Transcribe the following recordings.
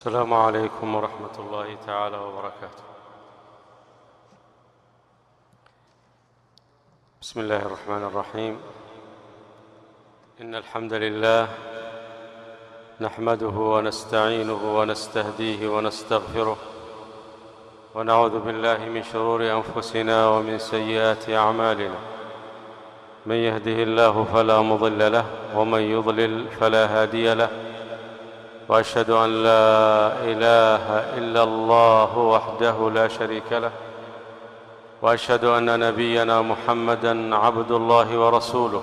السلام عليكم ورحمة الله تعالى وبركاته. بسم الله الرحمن الرحيم. إن الحمد لله نحمده ونستعينه ونستهديه ونستغفره، ونعوذ بالله من شرور أنفسنا ومن سيئات أعمالنا. من يهده الله فلا مضل له، ومن يضلل فلا هادي له، وأشهد أن لا إله إلا الله وحده لا شريك له، وأشهد أن نبينا محمدًا عبد الله ورسوله،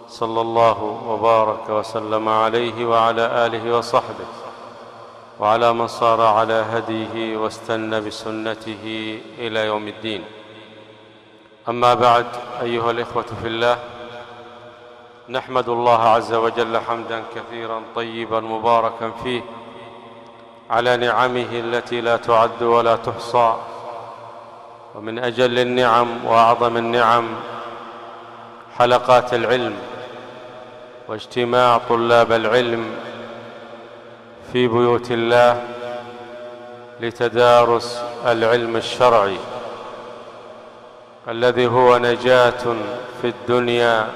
صلى الله وبارك وسلم عليه وعلى آله وصحبه وعلى من صار على هديه واستنى بسنته إلى يوم الدين. أما بعد، أيها الإخوة في الله، نحمد الله عز وجل حمداً كثيراً طيباً مباركاً فيه على نعمه التي لا تعد ولا تحصى. ومن أجل النعم وأعظم النعم حلقات العلم واجتماع طلاب العلم في بيوت الله لتدارس العلم الشرعي الذي هو نجاة في الدنيا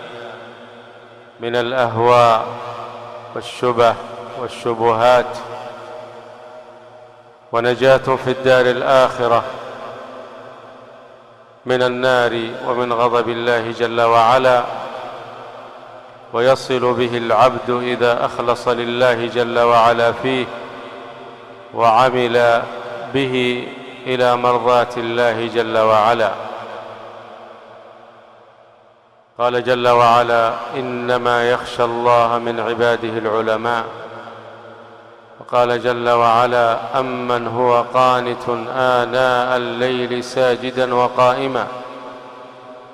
من الأهواء والشبه والشبهات، ونجاة في الدار الآخرة من النار ومن غضب الله جل وعلا. ويصل به العبد إذا أخلص لله جل وعلا فيه وعمل به إلى مرضاة الله جل وعلا. قال جل وعلا: إنما يخشى الله من عباده العلماء. وقال جل وعلا: أمن هو قانت آناء الليل ساجدا وقائما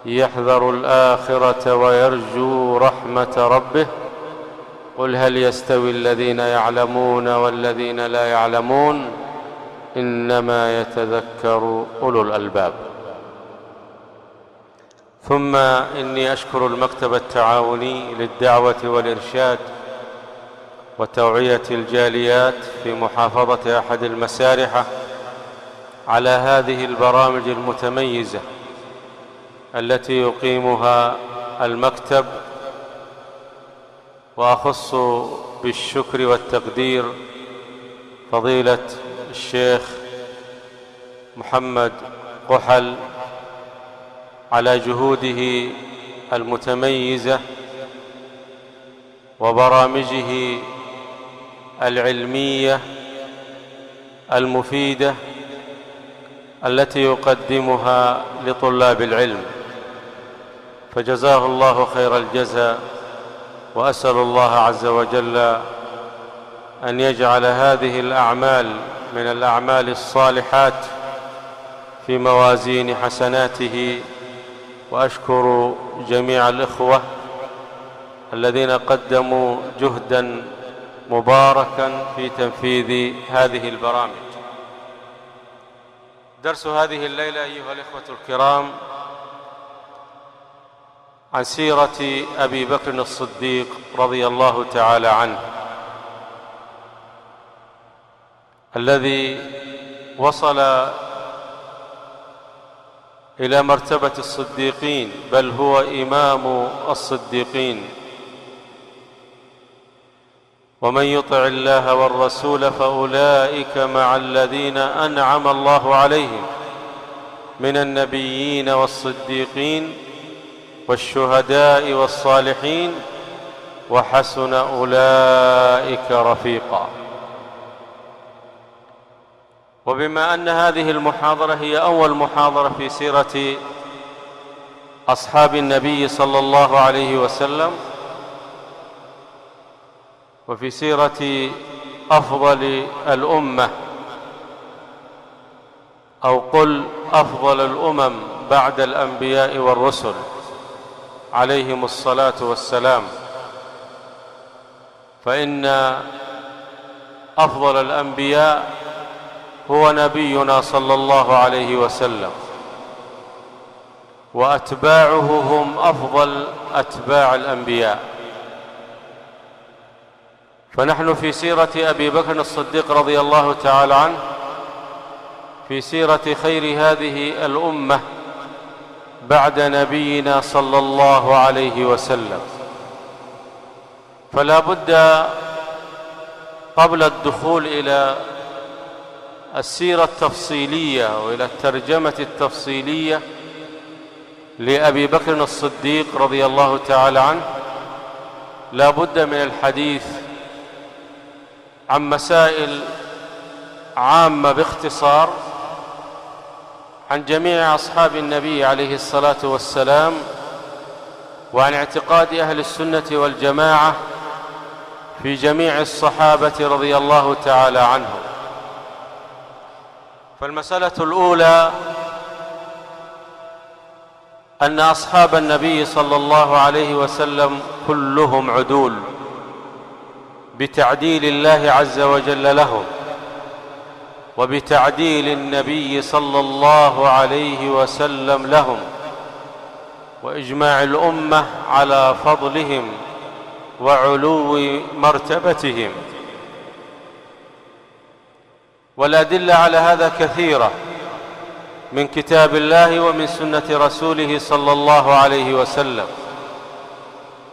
يحذر الآخرة ويرجو رحمة ربه قل هل يستوي الذين يعلمون والذين لا يعلمون إنما يتذكر أولو الألباب. ثم إني أشكر المكتب التعاوني للدعوة والإرشاد وتوعية الجاليات في محافظة أحد المسارحة على هذه البرامج المتميزة التي يقيمها المكتب. وأخص بالشكر والتقدير فضيلة الشيخ محمد قحل على جهوده المتميزة وبرامجه العلمية المفيدة التي يقدمها لطلاب العلم، فجزاه الله خير الجزاء. وأسأل الله عز وجل أن يجعل هذه الأعمال من الأعمال الصالحات في موازين حسناته. وأشكر جميع الإخوة الذين قدموا جهداً مباركاً في تنفيذ هذه البرامج. درس هذه الليلة أيها الإخوة الكرام عن سيرة أبي بكر الصديق رضي الله تعالى عنه، الذي وصل إلى مرتبة الصديقين، بل هو إمام الصديقين. ومن يطع الله والرسول فأولئك مع الذين أنعم الله عليهم من النبيين والصديقين والشهداء والصالحين وحسن أولئك رفيقا. وبما أن هذه المحاضرة هي أول محاضرة في سيرة أصحاب النبي صلى الله عليه وسلم وفي سيرة أفضل الأمة، أو قل أفضل الأمم بعد الأنبياء والرسل عليهم الصلاة والسلام، فإن أفضل الأنبياء هو نبينا صلى الله عليه وسلم، وأتباعه هم أفضل أتباع الأنبياء. فنحن في سيرة أبي بكر الصديق رضي الله تعالى عنه، في سيرة خير هذه الأمة بعد نبينا صلى الله عليه وسلم. فلا بد قبل الدخول إلى السيرة التفصيلية وإلى الترجمة التفصيلية لأبي بكر الصديق رضي الله تعالى عنه، لا بد من الحديث عن مسائل عامة باختصار عن جميع أصحاب النبي عليه الصلاة والسلام، وعن اعتقاد أهل السنة والجماعة في جميع الصحابة رضي الله تعالى عنهم. فالمسألة الأولى أن أصحاب النبي صلى الله عليه وسلم كلهم عدول بتعديل الله عز وجل لهم، وبتعديل النبي صلى الله عليه وسلم لهم، وإجماع الأمة على فضلهم وعلو مرتبتهم. والأدلة على هذا كثيرة من كتاب الله ومن سنة رسوله صلى الله عليه وسلم.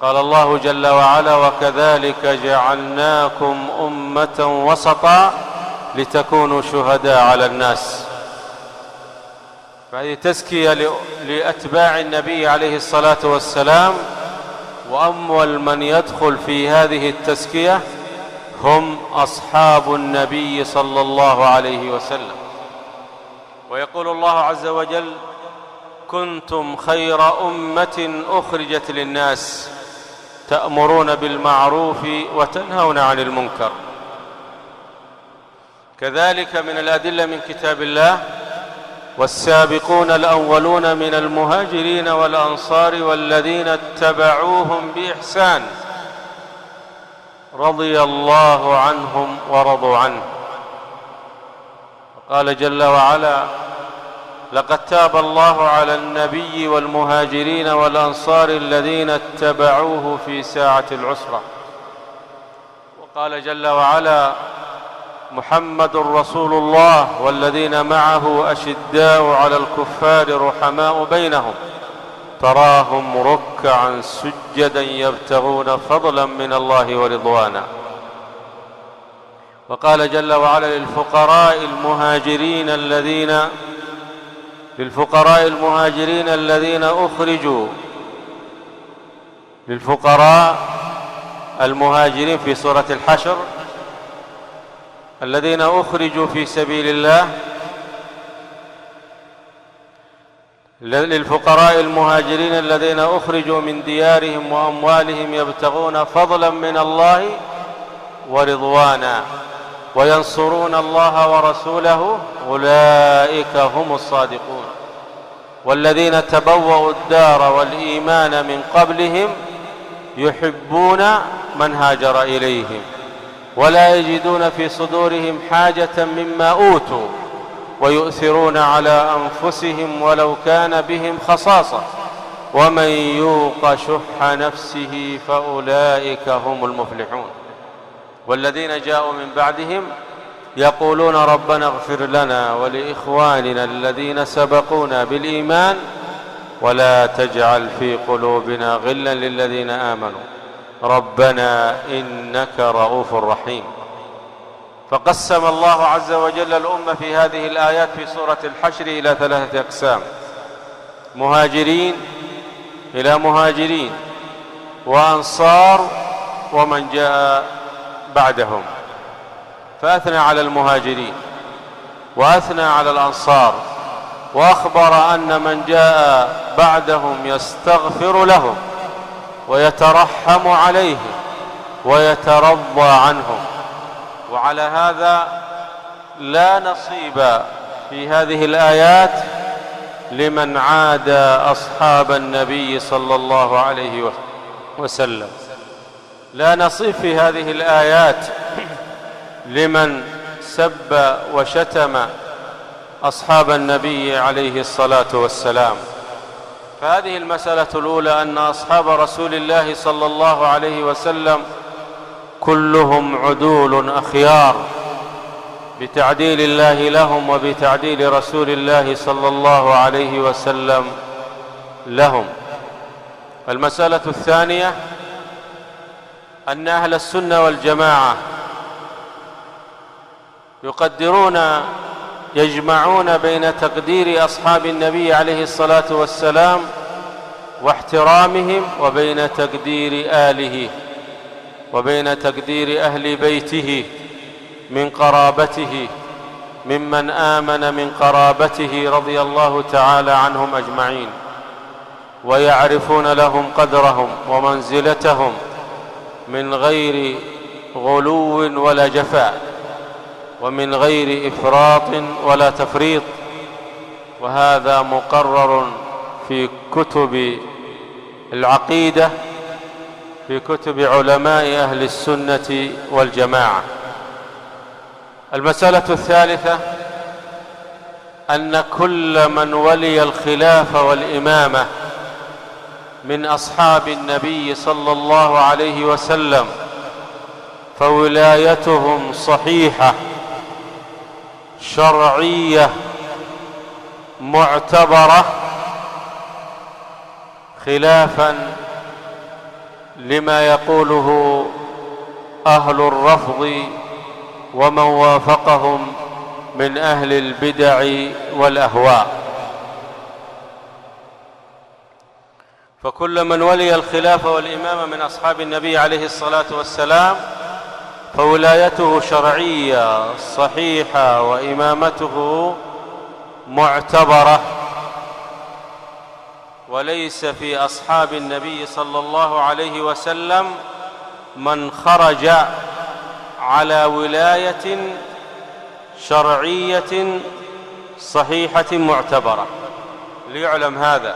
قال الله جل وعلا: وكذلك جعلناكم أمة وسطا لتكونوا شهداء على الناس. فهذه تزكية لأتباع النبي عليه الصلاة والسلام، وأول من يدخل في هذه التزكية هم أصحاب النبي صلى الله عليه وسلم. ويقول الله عز وجل: كنتم خير أمة أخرجت للناس تأمرون بالمعروف وتنهون عن المنكر. كذلك من الأدلة من كتاب الله: والسابقون الأولون من المهاجرين والأنصار والذين اتبعوهم بإحسان رضي الله عنهم ورضوا عنه. وقال جل وعلا: لقد تاب الله على النبي والمهاجرين والأنصار الذين اتبعوه في ساعة العسرة. وقال جل وعلا: محمد رسول الله والذين معه أشداء على الكفار رحماء بينهم تراهم ركعا سجدا يبتغون فضلا من الله ورضوانا. وقال جل وعلا: للفقراء الذين أخرجوا للفقراء المهاجرين في سورة الحشر الذين أخرجوا في سبيل الله، للفقراء المهاجرين الذين أخرجوا من ديارهم وأموالهم يبتغون فضلا من الله ورضوانا وينصرون الله ورسوله أولئك هم الصادقون. والذين تبوأوا الدار والإيمان من قبلهم يحبون من هاجر إليهم ولا يجدون في صدورهم حاجة مما أوتوا ويؤثرون على أنفسهم ولو كان بهم خصاصة ومن يوق شح نفسه فأولئك هم المفلحون. والذين جاءوا من بعدهم يقولون ربنا اغفر لنا ولإخواننا الذين سبقونا بالإيمان ولا تجعل في قلوبنا غلا للذين آمنوا ربنا إنك رؤوف رحيم. فقسم الله عز وجل الأمة في هذه الآيات في سورة الحشر إلى 3 أقسام: مهاجرين إلى مهاجرين، وأنصار، ومن جاء بعدهم. فأثنى على المهاجرين وأثنى على الأنصار، وأخبر أن من جاء بعدهم يستغفر لهم ويترحم عليهم ويترضى عنهم. وعلى هذا لا نصيب في هذه الآيات لمن عاد أصحاب النبي صلى الله عليه وسلم. لا نصيب في هذه الآيات لمن سب وشتم أصحاب النبي عليه الصلاة والسلام. فهذه المسألة الأولى: أن أصحاب رسول الله صلى الله عليه وسلم كلهم عدول أخيار بتعديل الله لهم وبتعديل رسول الله صلى الله عليه وسلم لهم. المسألة الثانية أن أهل السنة والجماعة يجمعون بين تقدير أصحاب النبي عليه الصلاة والسلام واحترامهم وبين تقدير آله وبين تقدير أهل بيته من قرابته ممن آمن من قرابته رضي الله تعالى عنهم أجمعين، ويعرفون لهم قدرهم ومنزلتهم من غير غلو ولا جفاء ومن غير إفراط ولا تفريط. وهذا مقرر في كتب العقيدة في كتب علماء أهل السنة والجماعة. المسألة الثالثة أن كل من ولي الخلافة والإمامة من أصحاب النبي صلى الله عليه وسلم فولايتهم صحيحة شرعية معتبرة، خلافا لما يقوله أهل الرفض ومن وافقهم من أهل البدع والأهواء. فكل من ولي الخلافة والإمامة من أصحاب النبي عليه الصلاة والسلام فولايته شرعية صحيحة وإمامته معتبرة، وليس في أصحاب النبي صلى الله عليه وسلم من خرج على ولاية شرعية صحيحة معتبرة، ليعلم هذا.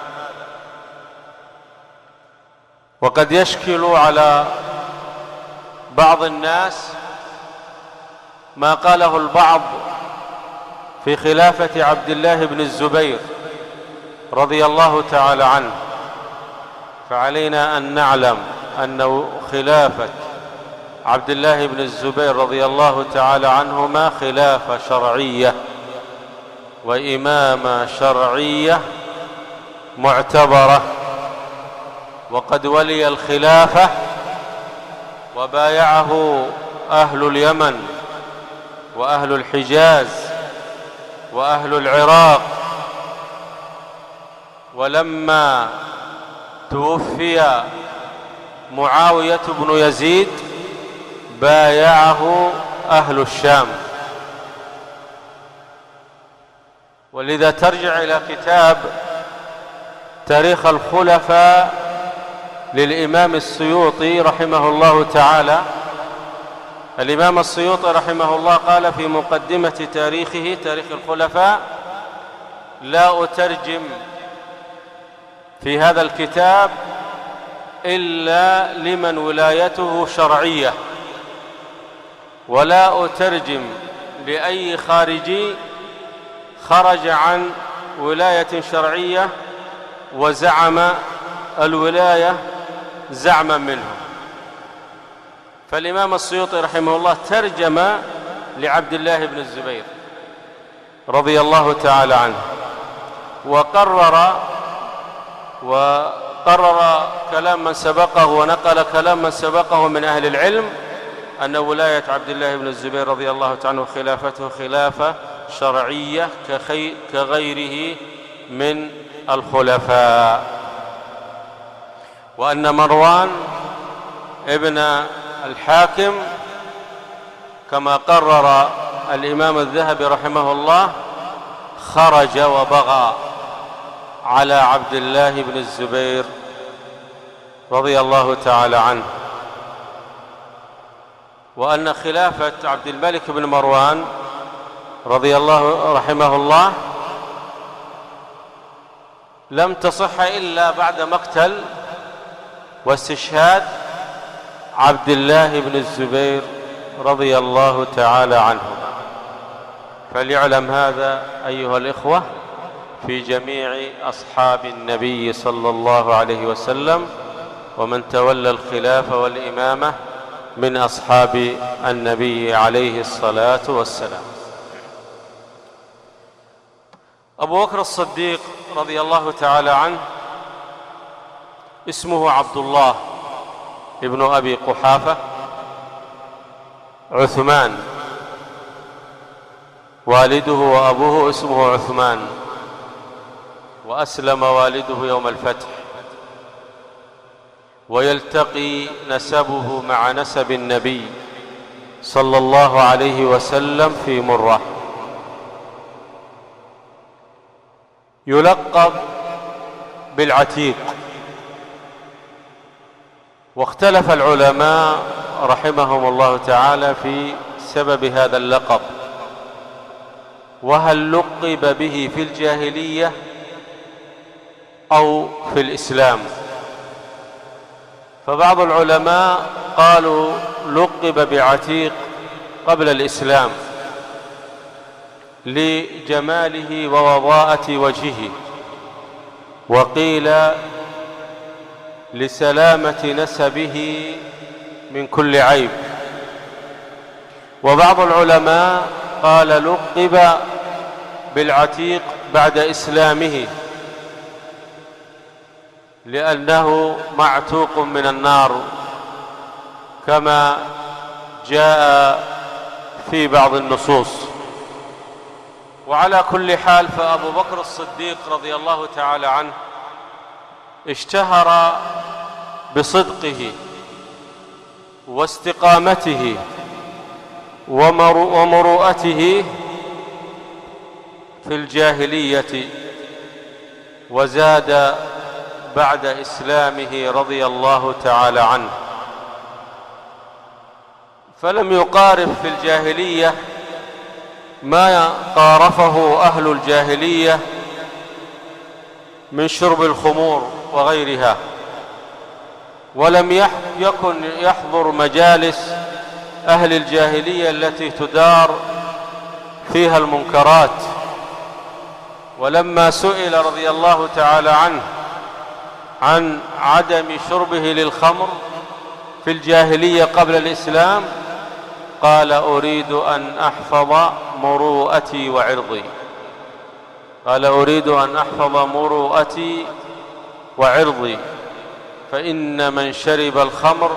وقد يشكل على بعض الناس ما قاله البعض في خلافة عبد الله بن الزبير رضي الله تعالى عنه، فعلينا أن نعلم أن خلافة عبد الله بن الزبير رضي الله تعالى عنهما خلافة شرعية وإمامة شرعية معتبرة، وقد ولي الخلافة وبايعه أهل اليمن وأهل الحجاز وأهل العراق. ولما توفي معاوية بن يزيد بايعه أهل الشام. ولذا ترجع إلى كتاب تاريخ الخلفاء للإمام السيوطي رحمه الله تعالى. الإمام السيوطي رحمه الله قال في مقدمة تاريخه تاريخ الخلفاء: لا أترجم في هذا الكتاب إلا لمن ولايته شرعية، ولا أترجم لأي خارجي خرج عن ولاية شرعية وزعم الولاية زعما منه. فالإمام السيوطي رحمه الله ترجم لعبد الله بن الزبير رضي الله تعالى عنه، وقرر كلام من سبقه ونقل كلام من سبقه من أهل العلم أن ولاية عبد الله بن الزبير رضي الله تعالى عنه خلافته خلافة شرعية كغيره من الخلفاء. وأن مروان ابن الحاكم كما قرر الإمام الذهبي رحمه الله خرج وبغى على عبد الله بن الزبير رضي الله تعالى عنه. وأن خلافة عبد الملك بن مروان رضي الله رحمه الله لم تصح إلا بعد مقتل واستشهاد عبد الله بن الزبير رضي الله تعالى عنهما. فليعلم هذا أيها الإخوة في جميع أصحاب النبي صلى الله عليه وسلم ومن تولى الخلافة والإمامة من أصحاب النبي عليه الصلاة والسلام. أبو بكر الصديق رضي الله تعالى عنه اسمه عبد الله ابن أبي قحافة عثمان، والده وأبوه اسمه عثمان، وأسلم والده يوم الفتح، ويلتقي نسبه مع نسب النبي صلى الله عليه وسلم في مرة. يلقب بالعتيق، واختلف العلماء رحمهم الله تعالى في سبب هذا اللقب، وهل لقب به في الجاهلية أو في الإسلام. فبعض العلماء قالوا لقب بعتيق قبل الإسلام لجماله ووضاءة وجهه، وقيل لسلامة نسبه من كل عيب. وبعض العلماء قال لقب بالعتيق بعد إسلامه لأنه معتوق من النار كما جاء في بعض النصوص. وعلى كل حال فأبو بكر الصديق رضي الله تعالى عنه اشتهر بصدقه واستقامته ومروءته في الجاهلية، وزاد بعد إسلامه رضي الله تعالى عنه. فلم يقارف في الجاهلية ما قارفه أهل الجاهلية من شرب الخمور وغيرها، ولم يكن يحضر مجالس أهل الجاهلية التي تدار فيها المنكرات. ولما سئل رضي الله تعالى عنه عن عدم شربه للخمر في الجاهلية قبل الإسلام قال أريد أن أحفظ مروءتي وعرضي، قال أريد أن أحفظ مروءتي وعرضي، فإن من شرب الخمر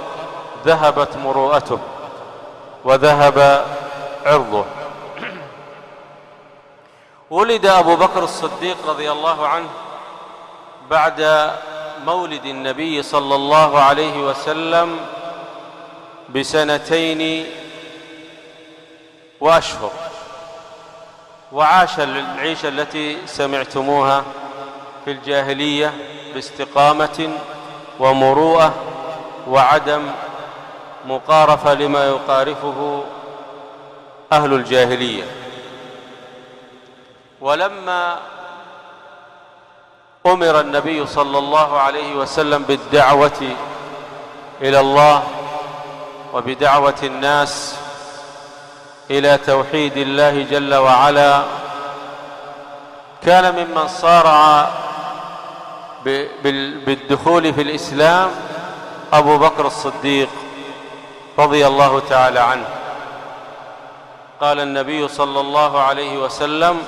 ذهبت مروءته وذهب عرضه. ولد أبو بكر الصديق رضي الله عنه بعد مولد النبي صلى الله عليه وسلم ب2 وأشهر، وعاش العيشة التي سمعتموها في الجاهلية باستقامة ومروءة وعدم مقارفة لما يقارفه أهل الجاهلية. ولما أمر النبي صلى الله عليه وسلم بالدعوة إلى الله وبدعوة الناس إلى توحيد الله جل وعلا، كان ممن صارع بالدخول في الإسلام أبو بكر الصديق رضي الله تعالى عنه. قال النبي صلى الله عليه وسلم: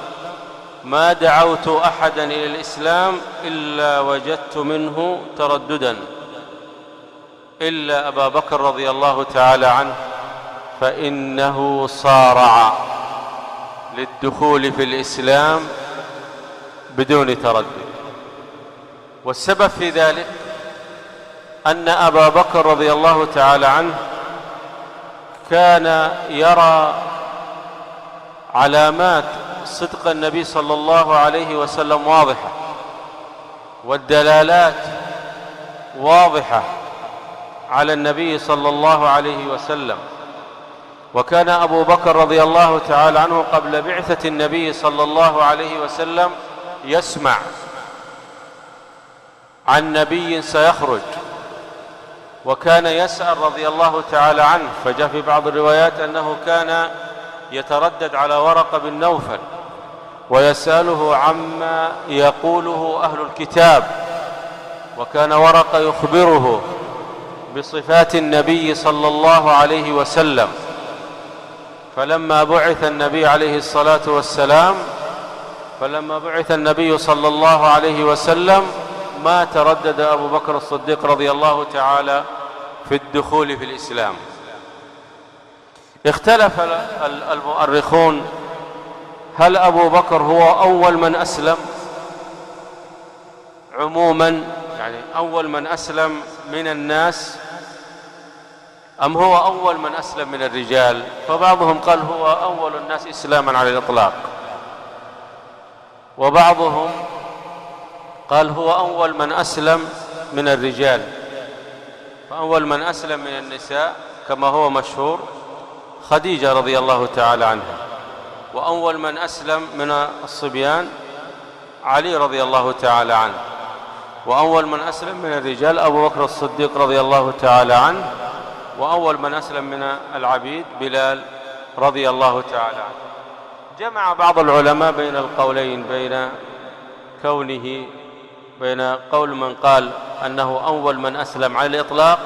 ما دعوت أحدا إلى الإسلام إلا وجدت منه ترددا إلا أبا بكر رضي الله تعالى عنه، فإنه صارع للدخول في الإسلام بدون تردد. والسبب في ذلك أن أبا بكر رضي الله تعالى عنه كان يرى علامات صدق النبي صلى الله عليه وسلم واضحة، والدلالات واضحة على النبي صلى الله عليه وسلم. وكان أبو بكر رضي الله تعالى عنه قبل بعثة النبي صلى الله عليه وسلم يسمع عن نبي سيخرج، وكان يسأل رضي الله تعالى عنه. فجاء في بعض الروايات أنه كان يتردد على ورقة بن نوفل ويسأله عما يقوله أهل الكتاب، وكان ورقة يخبره بصفات النبي صلى الله عليه وسلم. فلما بعث النبي صلى الله عليه وسلم ما تردد أبو بكر الصديق رضي الله تعالى في الدخول في الإسلام. اختلف المؤرخون هل أبو بكر هو أول من أسلم عموما، يعني أول من أسلم من الناس، أم هو أول من أسلم من الرجال؟ فبعضهم قال هو أول الناس إسلاما على الإطلاق، وبعضهم قال هو أول من أسلم من الرجال. فأول من أسلم من النساء كما هو مشهور خديجة رضي الله تعالى عنها، وأول من أسلم من الصبيان علي رضي الله تعالى عنه، وأول من أسلم من الرجال أبو بكر الصديق رضي الله تعالى عنه، وأول من أسلم من العبيد بلال رضي الله تعالى عنه. جمع بعض العلماء بين القولين، بين قول من قال أنه أول من أسلم على الإطلاق،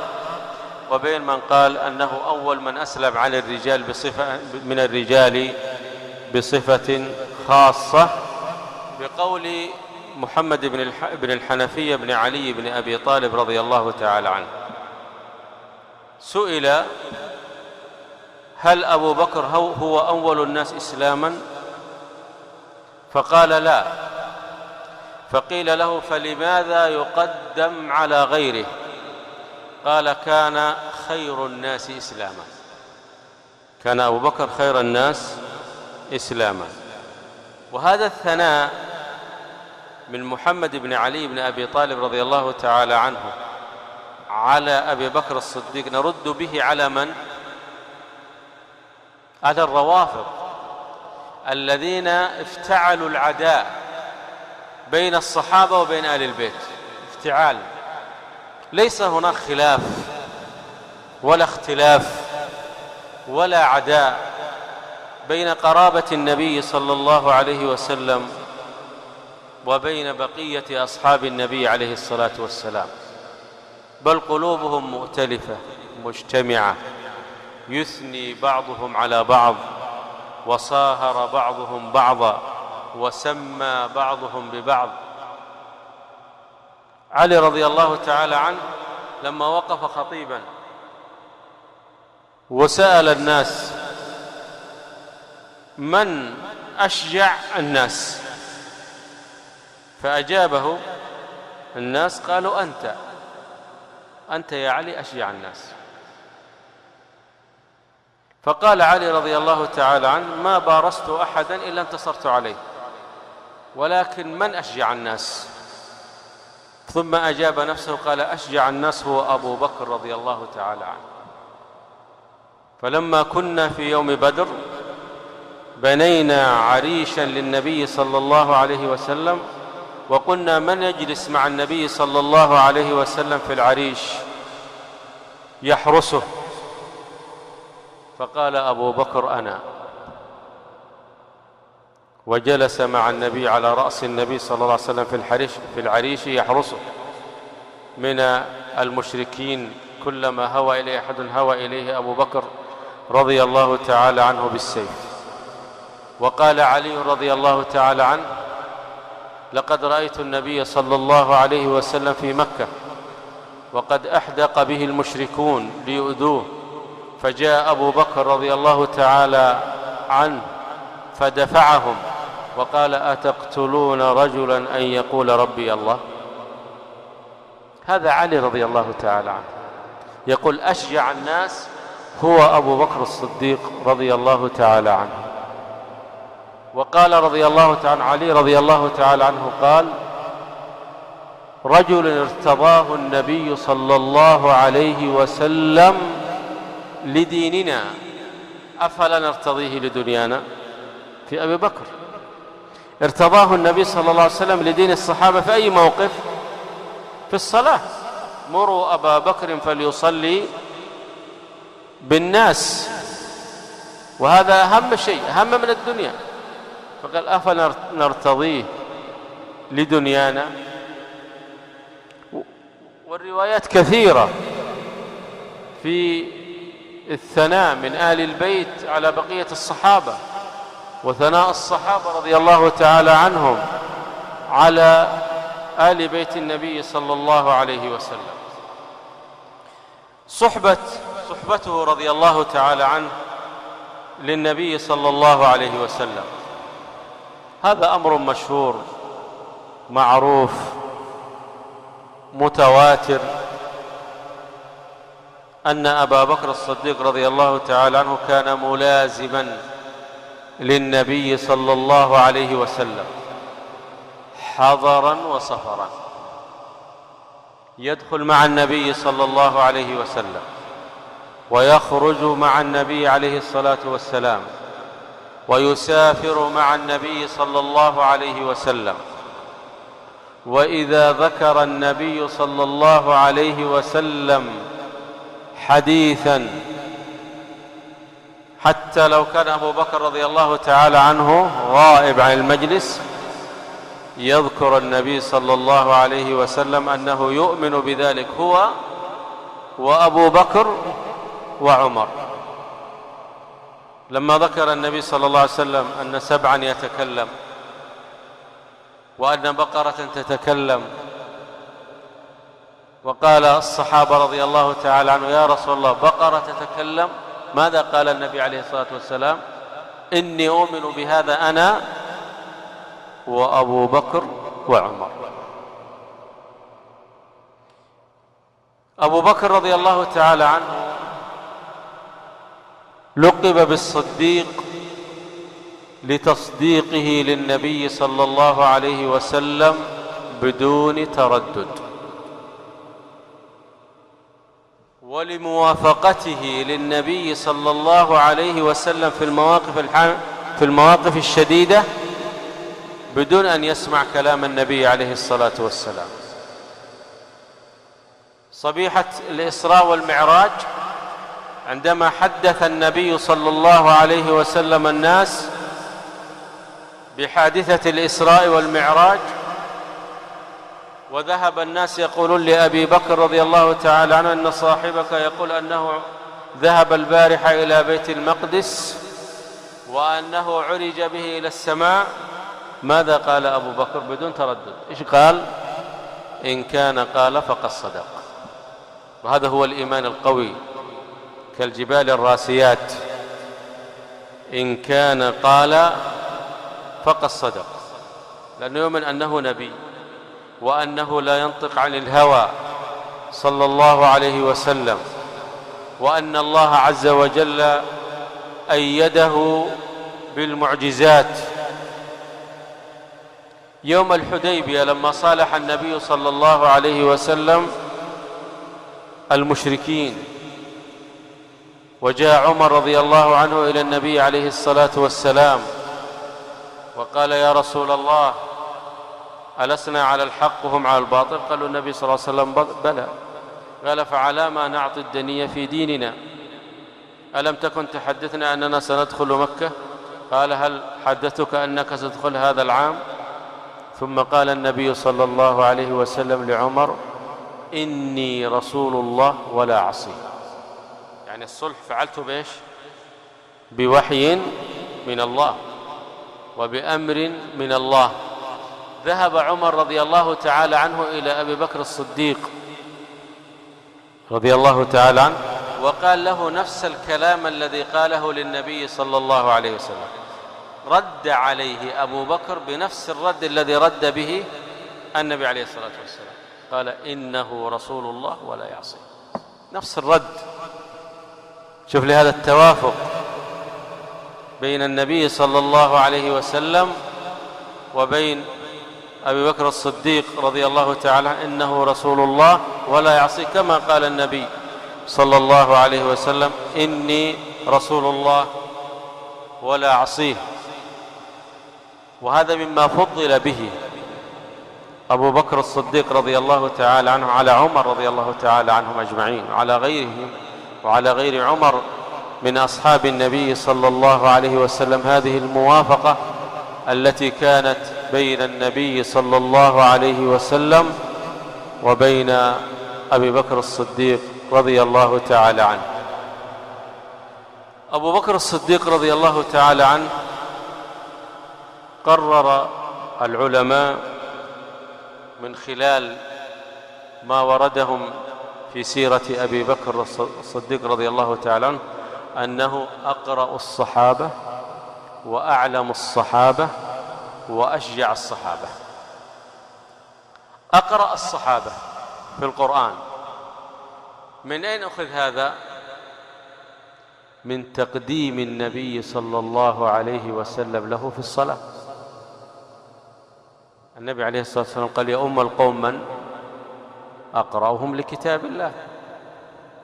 وبين من قال أنه أول من أسلم على الرجال من الرجال بصفة خاصة، بقول محمد بن الحنفية بن علي بن أبي طالب رضي الله تعالى عنه. سئل هل أبو بكر هو أول الناس إسلاما؟ فقال لا. فقيل له فلماذا يقدم على غيره؟ قال كان خير الناس إسلاما، كان أبو بكر خير الناس إسلاما. وهذا الثناء من محمد بن علي بن أبي طالب رضي الله تعالى عنه على أبي بكر الصديق نرد به على من؟ على الروافض الذين افتعلوا العداء بين الصحابة وبين آل البيت افتعال. ليس هناك خلاف ولا اختلاف ولا عداء بين قرابة النبي صلى الله عليه وسلم وبين بقية أصحاب النبي عليه الصلاة والسلام، بل قلوبهم مؤتلفة مجتمعة، يثني بعضهم على بعض، وصاهر بعضهم بعضا، وسمى بعضهم ببعض. علي رضي الله تعالى عنه لما وقف خطيبا وسأل الناس من أشجع الناس، فأجابه الناس قالوا أنت يا علي أشجع الناس. فقال علي رضي الله تعالى عنه ما بارزت أحدا إلا انتصرت عليه، ولكن من أشجع الناس؟ ثم أجاب نفسه قال أشجع الناس هو أبو بكر رضي الله تعالى عنه. فلما كنا في يوم بدر بنينا عريشا للنبي صلى الله عليه وسلم، وقلنا من يجلس مع النبي صلى الله عليه وسلم في العريش يحرسه؟ فقال أبو بكر أنا، وجلس مع النبي على رأس النبي صلى الله عليه وسلم في العريش يحرسه من المشركين. كلما هوى إليه أحد هوى إليه أبو بكر رضي الله تعالى عنه بالسيف. وقال علي رضي الله تعالى عنه لقد رأيت النبي صلى الله عليه وسلم في مكة وقد أحدق به المشركون ليؤذوه، فجاء أبو بكر رضي الله تعالى عنه فدفعهم وقال أتقتلون رجلا أن يقول ربي الله؟ هذا علي رضي الله تعالى عنه يقول أشجع الناس هو أبو بكر الصديق رضي الله تعالى عنه. وقال رضي الله تعالى علي رضي الله تعالى عنه قال رجل ارتضاه النبي صلى الله عليه وسلم لديننا أفلا نرتضيه لدنيانا؟ في أبي بكر ارتضاه النبي صلى الله عليه وسلم لدين الصحابة في أي موقف؟ في الصلاة، مروا أبا بكر فليصلي بالناس، وهذا أهم شيء، أهم من الدنيا. فقال أفلا نرتضيه لدنيانا؟ والروايات كثيرة في الثناء من آل البيت على بقية الصحابة، وثناء الصحابة رضي الله تعالى عنهم على آل بيت النبي صلى الله عليه وسلم. صحبته رضي الله تعالى عنه للنبي صلى الله عليه وسلم، هذا أمر مشهور معروف متواتر، أن أبا بكر الصديق رضي الله تعالى عنه كان ملازما للنبي صلى الله عليه وسلم حضرا وسفرا، يدخل مع النبي صلى الله عليه وسلم ويخرج مع النبي عليه الصلاة والسلام، ويسافر مع النبي صلى الله عليه وسلم. وإذا ذكر النبي صلى الله عليه وسلم حديثا، حتى لو كان أبو بكر رضي الله تعالى عنه غائب عن المجلس، يذكر النبي صلى الله عليه وسلم أنه يؤمن بذلك هو وأبو بكر وعمر. لما ذكر النبي صلى الله عليه وسلم أن سبعا يتكلم وأن بقرة تتكلم، وقال الصحابة رضي الله تعالى عنه: يا رسول الله، بقرة تتكلم؟ ماذا قال النبي عليه الصلاة والسلام؟ إني أؤمن بهذا أنا وأبو بكر وعمر. أبو بكر رضي الله تعالى عنه لقب بالصديق لتصديقه للنبي صلى الله عليه وسلم بدون تردد، ولموافقته للنبي صلى الله عليه وسلم في المواقف الشديدة بدون أن يسمع كلام النبي عليه الصلاة والسلام. صبيحة الإسراء والمعراج، عندما حدث النبي صلى الله عليه وسلم الناس بحادثة الإسراء والمعراج، وذهب الناس يقولون لأبي بكر رضي الله تعالى عنه أن صاحبك يقول أنه ذهب البارحة إلى بيت المقدس وأنه عرج به إلى السماء، ماذا قال أبو بكر بدون تردد؟ إيش قال؟ إن كان قال فقد صدق. وهذا هو الإيمان القوي كالجبال الراسيات، إن كان قال فقد صدق، لأنه يؤمن أنه نبي وأنه لا ينطق عن الهوى صلى الله عليه وسلم، وأن الله عز وجل أيده بالمعجزات. يوم الحديبية لما صالح النبي صلى الله عليه وسلم المشركين، وجاء عمر رضي الله عنه إلى النبي عليه الصلاة والسلام وقال: يا رسول الله، ألسنا على الحق وهم على الباطل؟ قالوا النبي صلى الله عليه وسلم: بلى. قال: فعلى ما نعطي الدنية في ديننا؟ ألم تكن تحدثنا أننا سندخل مكة؟ قال: هل حدثتك أنك ستدخل هذا العام؟ ثم قال النبي صلى الله عليه وسلم لعمر: إني رسول الله ولا عصي. يعني الصلح فعلته بإيش؟ بوحي من الله وبأمر من الله. ذهب عمر رضي الله تعالى عنه إلى أبي بكر الصديق رضي الله تعالى عنه وقال له نفس الكلام الذي قاله للنبي صلى الله عليه وسلم. رد عليه أبو بكر بنفس الرد الذي رد به النبي عليه الصلاة والسلام، قال: إنه رسول الله ولا يعصي. نفس الرد. شوف لهذا التوافق بين النبي صلى الله عليه وسلم وبين أبي بكر الصديق رضي الله تعالى عنه، إنه رسول الله ولا يعصي، كما قال النبي صلى الله عليه وسلم: إني رسول الله ولا عصيه. وهذا مما فضل به أبو بكر الصديق رضي الله تعالى عنه على عمر رضي الله تعالى عنهم أجمعين، وعلى غيرهم وعلى غير عمر من أصحاب النبي صلى الله عليه وسلم، هذه الموافقة التي كانت بين النبي صلى الله عليه وسلم وبين أبي بكر الصديق رضي الله تعالى عنه. أبو بكر الصديق رضي الله تعالى عنه قرر العلماء من خلال ما وردهم في سيرة أبي بكر الصديق رضي الله تعالى عنه أنه أقرأ الصحابة وأعلم الصحابة وأشجع الصحابة. أقرأ الصحابة في القرآن. من أين أخذ هذا؟ من تقديم النبي صلى الله عليه وسلم له في الصلاة. النبي عليه الصلاة والسلام قال: يا أم القوم من أقرأهم لكتاب الله.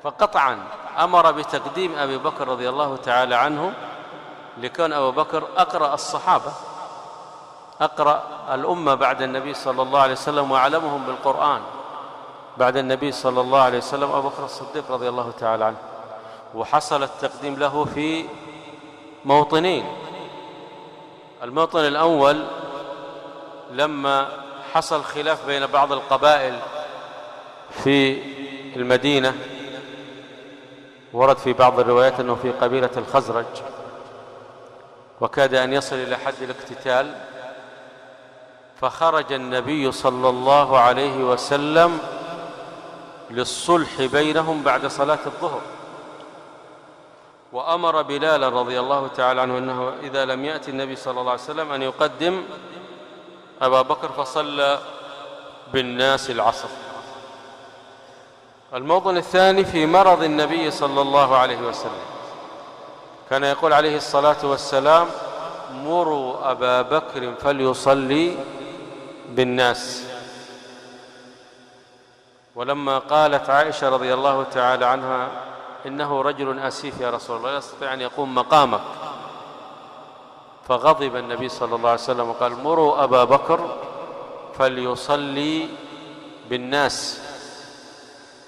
فقطعا أمر بتقديم أبي بكر رضي الله تعالى عنه، لكون أبو بكر أقرأ الصحابة، أقرأ الأمة بعد النبي صلى الله عليه وسلم وأعلمهم بالقرآن بعد النبي صلى الله عليه وسلم أبو بكر الصديق رضي الله تعالى عنه. وحصل التقديم له في موطنين. الموطن الأول لما حصل خلاف بين بعض القبائل في المدينة، ورد في بعض الروايات أنه في قبيلة الخزرج، وكاد أن يصل إلى حد الاقتتال، فخرج النبي صلى الله عليه وسلم للصلح بينهم بعد صلاة الظهر، وأمر بلالا رضي الله تعالى عنه أنه إذا لم يأتي النبي صلى الله عليه وسلم أن يقدم أبا بكر، فصلى بالناس العصر. الموطن الثاني في مرض النبي صلى الله عليه وسلم، كان يقول عليه الصلاة والسلام: مروا أبا بكر فليصلي بالناس. ولما قالت عائشة رضي الله تعالى عنها: إنه رجل أسيف يا رسول الله لا يستطيع أن يقوم مقامك، فغضب النبي صلى الله عليه وسلم وقال: مروا أبا بكر فليصلي بالناس.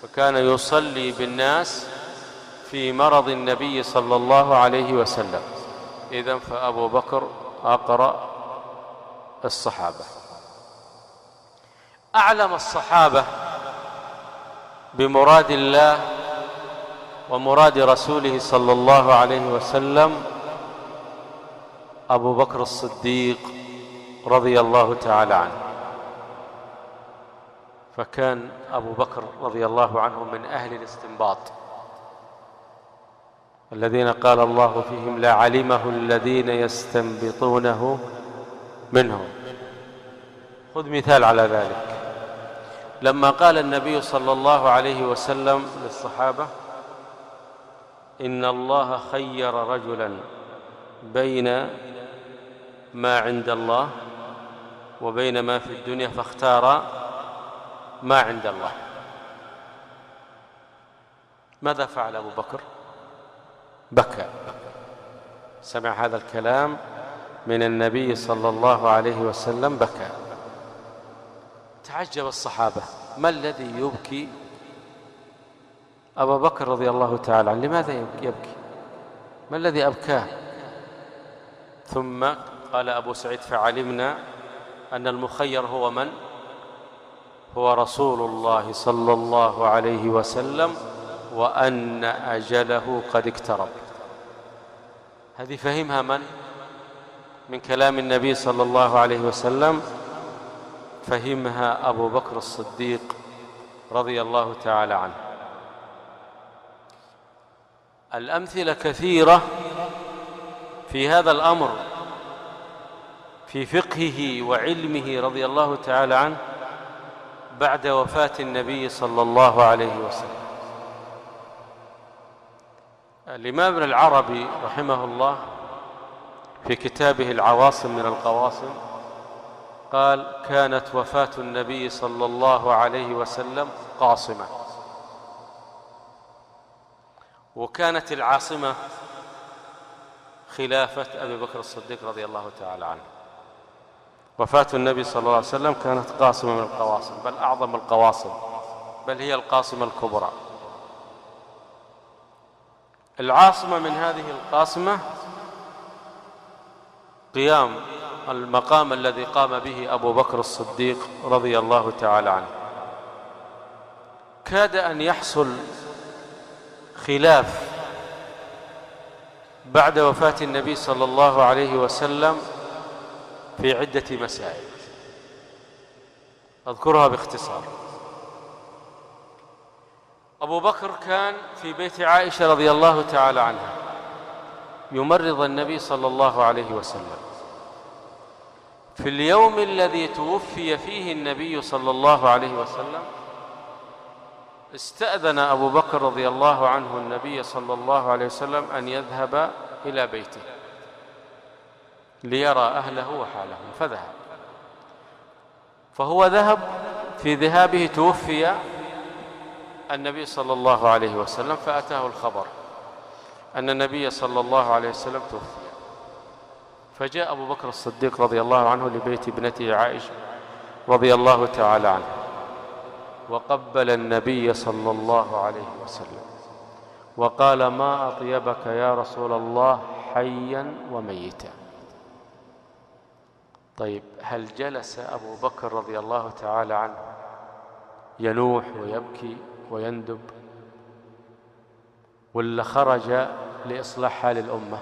فكان يصلي بالناس في مرض النبي صلى الله عليه وسلم. إذن فأبو بكر أقرأ الصحابة، أعلم الصحابة بمراد الله ومراد رسوله صلى الله عليه وسلم أبو بكر الصديق رضي الله تعالى عنه. فكان أبو بكر رضي الله عنه من أهل الاستنباط الذين قال الله فيهم: لعلمه الذين يستنبطونه منهم. خذ مثال على ذلك. لما قال النبي صلى الله عليه وسلم للصحابة: إن الله خير رجلا بين ما عند الله وبين ما في الدنيا فاختار ما عند الله، ماذا فعل أبو بكر؟ بكى. سمع هذا الكلام من النبي صلى الله عليه وسلم بكى. تعجب الصحابة: ما الذي يبكي أبا بكر رضي الله تعالى عنه؟ لماذا يبكي؟ ما الذي أبكاه؟ ثم قال أبو سعيد: فعلمنا أن المخير هو من؟ هو رسول الله صلى الله عليه وسلم، وأن أجله قد اقترب. هذه فهمها من كلام النبي صلى الله عليه وسلم؟ فهمها أبو بكر الصديق رضي الله تعالى عنه. الأمثلة كثيرة في هذا الأمر، في فقهه وعلمه رضي الله تعالى عنه بعد وفاة النبي صلى الله عليه وسلم. الإمام ابن العربي رحمه الله في كتابه العواصم من القواصم قال: كانت وفاة النبي صلى الله عليه وسلم قاصمة، وكانت العاصمة خلافة أبي بكر الصديق رضي الله تعالى عنه. وفاة النبي صلى الله عليه وسلم كانت قاصمة من القواصم، بل أعظم القواصم، بل هي القاصمة الكبرى. العاصمة من هذه القاصمة قيام المقام الذي قام به أبو بكر الصديق رضي الله تعالى عنه. كاد أن يحصل خلاف بعد وفاة النبي صلى الله عليه وسلم في عدة مسائل أذكرها باختصار. أبو بكر كان في بيت عائشة رضي الله تعالى عنها يمرض النبي صلى الله عليه وسلم. في اليوم الذي توفي فيه النبي صلى الله عليه وسلم استأذن أبو بكر رضي الله عنه النبي صلى الله عليه وسلم أن يذهب إلى بيته ليرى أهله وحالهم، فذهب. فهو ذهب، في ذهابه توفي النبي صلى الله عليه وسلم، فأتاه الخبر أن النبي صلى الله عليه وسلم توفي. فجاء أبو بكر الصديق رضي الله عنه لبيت ابنته عائشة رضي الله تعالى عنها، وقبل النبي صلى الله عليه وسلم وقال: ما أطيبك يا رسول الله حيا وميتا. طيب، هل جلس أبو بكر رضي الله تعالى عنه ينوح ويبكي ويندب، ولا خرج لإصلاح حال الأمة؟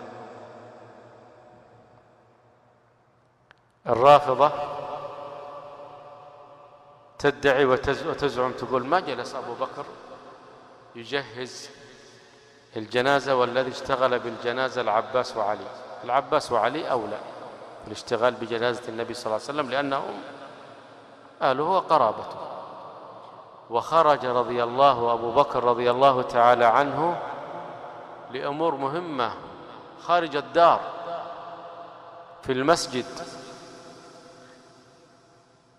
الرافضة تدعي وتزعم، تقول ما جلس أبو بكر يجهز الجنازة، والذي اشتغل بالجنازة العباس وعلي. العباس وعلي أولى الاشتغال بجنازة النبي صلى الله عليه وسلم لأنهم أهله وقرابته. وخرج رضي الله أبو بكر رضي الله تعالى عنه لأمور مهمة خارج الدار، في المسجد،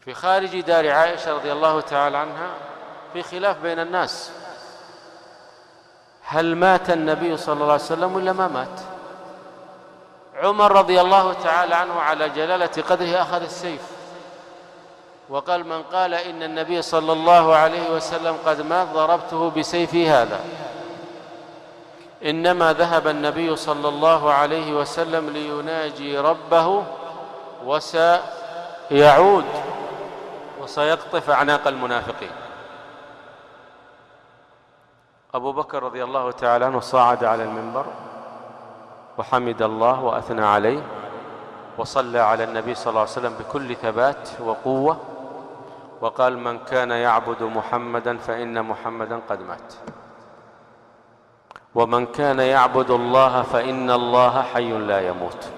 في خارج دار عائشة رضي الله تعالى عنها، في خلاف بين الناس: هل مات النبي صلى الله عليه وسلم ولا ما مات؟ عمر رضي الله تعالى عنه على جلالة قدره أخذ السيف وقال: من قال إن النبي صلى الله عليه وسلم قد مات ضربته بسيفي هذا. إنما ذهب النبي صلى الله عليه وسلم ليناجي ربه، وسيعود وسيقطف أعناق المنافقين. أبو بكر رضي الله تعالى عنه صعد على المنبر وحمد الله وأثنى عليه وصلى على النبي صلى الله عليه وسلم بكل ثبات وقوة، وقال: من كان يعبد محمدا فإن محمدا قد مات، ومن كان يعبد الله فإن الله حي لا يموت.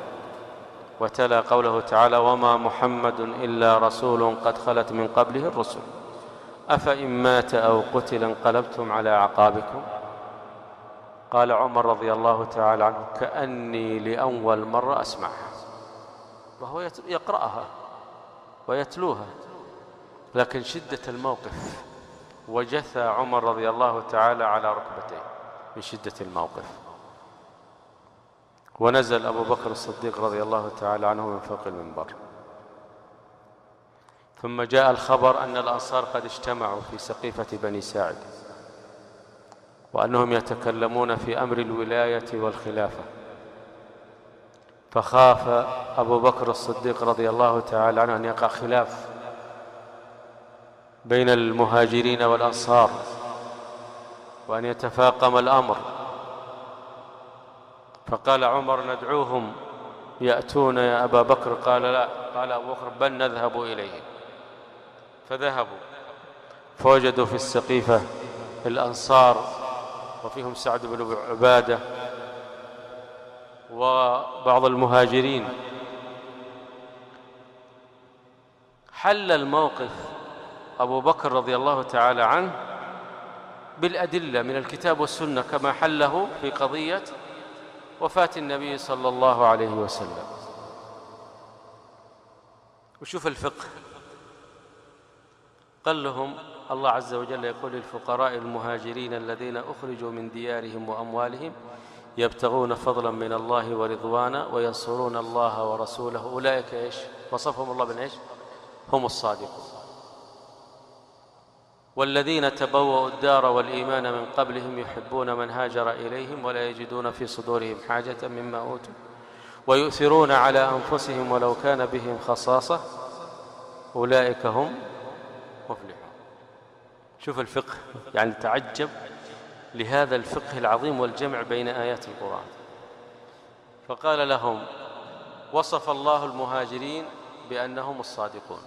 وتلا قوله تعالى: وما محمد إلا رسول قد خلت من قبله الرسل أفإن مات أو قتل انقلبتم على أعقابكم. قال عمر رضي الله تعالى عنه: كأني لأول مرة أسمعها، وهو يقرأها ويتلوها، لكن شدة الموقف وجثى عمر رضي الله تعالى على ركبتيه من شدة الموقف. ونزل أبو بكر الصديق رضي الله تعالى عنه من فوق المنبر. ثم جاء الخبر أن الأنصار قد اجتمعوا في سقيفة بني ساعد، وأنهم يتكلمون في أمر الولاية والخلافة. فخاف أبو بكر الصديق رضي الله تعالى عنه أن يقع خلاف بين المهاجرين والأنصار وأن يتفاقم الأمر. فقال عمر: ندعوهم يأتون يا أبا بكر. قال: لا. قال أبو بكر: بل نذهب إليهم. فذهبوا فوجدوا في السقيفة الأنصار، وفيهم سعد بن عبادة وبعض المهاجرين. حل الموقف أبو بكر رضي الله تعالى عنه بالأدلة من الكتاب والسنة، كما حله في قضية وفاة النبي صلى الله عليه وسلم. وشوف الفقه، قال لهم الله عز وجل يقول: للفقراء المهاجرين الذين أخرجوا من ديارهم وأموالهم يبتغون فضلا من الله ورضوانا وينصرون الله ورسوله أولئك إيش؟ وصفهم الله بن إيش؟ هم الصادقون. والذين تبوأوا الدار والإيمان من قبلهم يحبون من هاجر إليهم ولا يجدون في صدورهم حاجة مما أوتوا ويؤثرون على أنفسهم ولو كان بهم خصاصة أولئك هم مفلحون. شوف الفقه، يعني تعجب لهذا الفقه العظيم والجمع بين آيات القرآن. فقال لهم: وصف الله المهاجرين بأنهم الصادقون،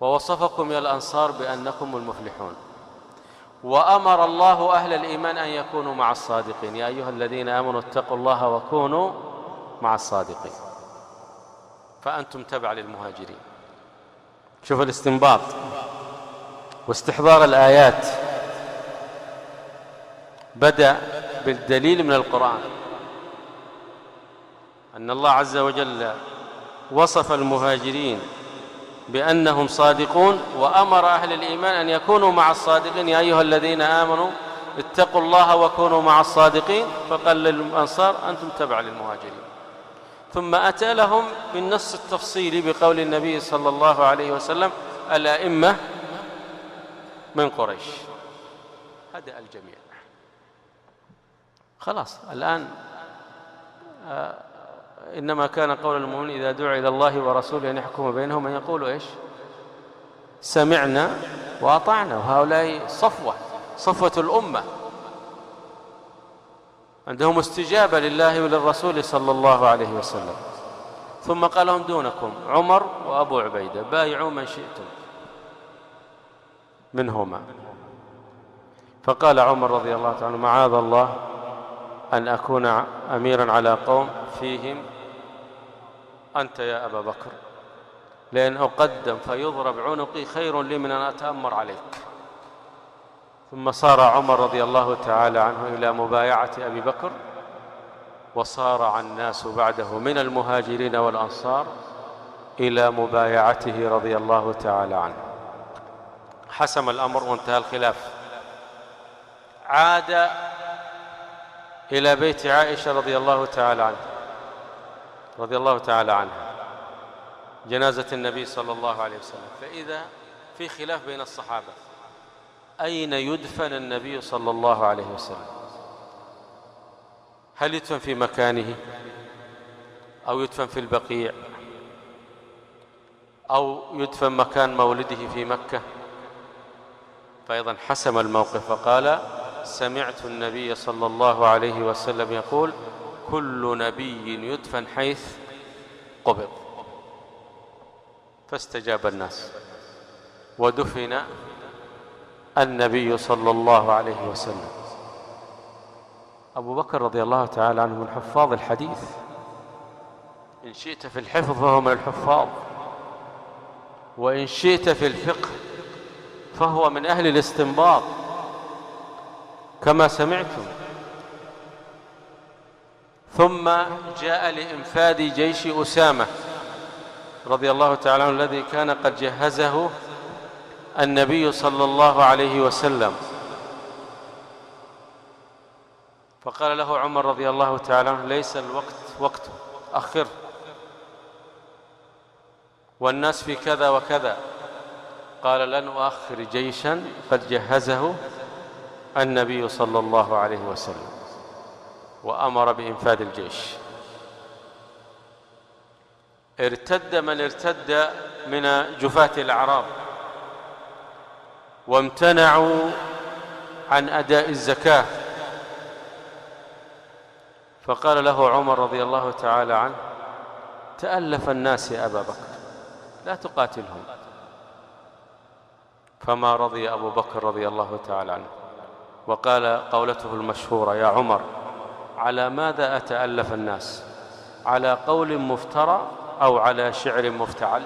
ووصفكم يا الأنصار بأنكم المفلحون، وأمر الله أهل الإيمان أن يكونوا مع الصادقين، يا أيها الذين آمنوا اتقوا الله وكونوا مع الصادقين، فأنتم تبع للمهاجرين. شوف الاستنباط واستحضار الآيات. بدأ بالدليل من القرآن أن الله عز وجل وصف المهاجرين بأنهم صادقون، وأمر أهل الإيمان أن يكونوا مع الصادقين، يا أيها الذين آمنوا اتقوا الله وكونوا مع الصادقين، فقال للأنصار: أنتم تبع للمهاجرين. ثم أتى لهم بالنص التفصيلي بقول النبي صلى الله عليه وسلم: الأئمة من قريش. هدأ الجميع. خلاص الآن إنما كان قول المؤمنين إذا دعوا إلى الله ورسوله أن يحكم بينهم أن يقولوا إيش؟ سمعنا وأطعنا. وهؤلاء صفوة الأمة، عندهم استجابة لله وللرسول صلى الله عليه وسلم. ثم قال لهم: دونكم عمر وأبو عبيدة، بايعوا من شئتم منهما. فقال عمر رضي الله تعالى: معاذ الله أن أكون أميرا على قوم فيهم أنت يا أبا بكر، لأن أقدم فيضرب عنقي خير لي من أن أتأمر عليك. ثم صار عمر رضي الله تعالى عنه إلى مبايعة أبي بكر، وصار الناس بعده من المهاجرين والأنصار إلى مبايعته رضي الله تعالى عنه. حسم الأمر وانتهى الخلاف. عاد إلى بيت عائشة رضي الله تعالى عنها، جنازة النبي صلى الله عليه وسلم، فإذا في خلاف بين الصحابة: أين يدفن النبي صلى الله عليه وسلم؟ هل يدفن في مكانه، أو يدفن في البقيع، أو يدفن مكان مولده في مكة؟ فأيضا حسم الموقف فقال: سمعت النبي صلى الله عليه وسلم يقول: كل نبي يدفن حيث قبض. فاستجاب الناس ودفن النبي صلى الله عليه وسلم. أبو بكر رضي الله تعالى عنه من حفاظ الحديث، إن شئت في الحفظ فهو من الحفاظ، وإن شئت في الفقه فهو من أهل الاستنباط كما سمعتم. ثم جاء لإنفاذ جيش أسامة رضي الله تعالى عنه الذي كان قد جهزه النبي صلى الله عليه وسلم. فقال له عمر رضي الله تعالى عنه: ليس الوقت وقته، أخر، والناس في كذا وكذا. قال: لن أؤخر جيشا قد جهزه النبي صلى الله عليه وسلم، وأمر بإنفاذ الجيش. ارتد من ارتد من جفاة الأعراب وامتنعوا عن أداء الزكاة، فقال له عمر رضي الله تعالى عنه: تألف الناس يا أبا بكر، لا تقاتلهم. فما رضي أبو بكر رضي الله تعالى عنه، وقال قولته المشهورة: يا عمر، على ماذا أتألف الناس؟ على قول مفترى أو على شعر مفتعل؟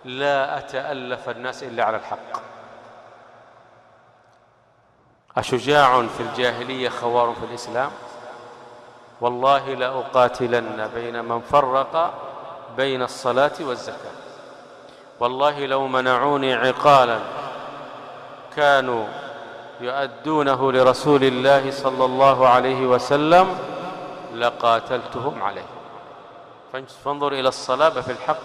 لا أتألف الناس إلا على الحق. أشجاع في الجاهلية خوار في الإسلام؟ والله لأقاتلن بين من فرق بين الصلاة والزكاة. والله لو منعوني عقالا كانوا يؤدونه لرسول الله صلى الله عليه وسلم لقاتلتهم عليه. فانظر إلى الصلابة في الحق،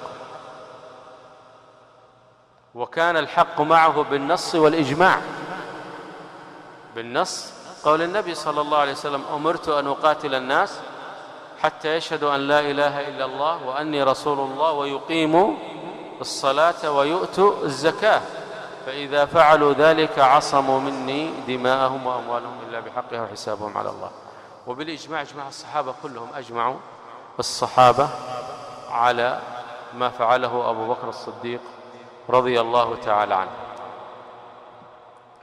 وكان الحق معه بالنص والإجماع. بالنص قول النبي صلى الله عليه وسلم: أمرت أن أقاتل الناس حتى يشهدوا أن لا إله إلا الله وأني رسول الله ويقيموا الصلاة ويؤتوا الزكاة. فإذا فعلوا ذلك عصموا مني دماءهم وأموالهم إلا بحقها وحسابهم على الله. وبالإجماع اجمع الصحابة كلهم، أجمعوا الصحابة على ما فعله أبو بكر الصديق رضي الله تعالى عنه.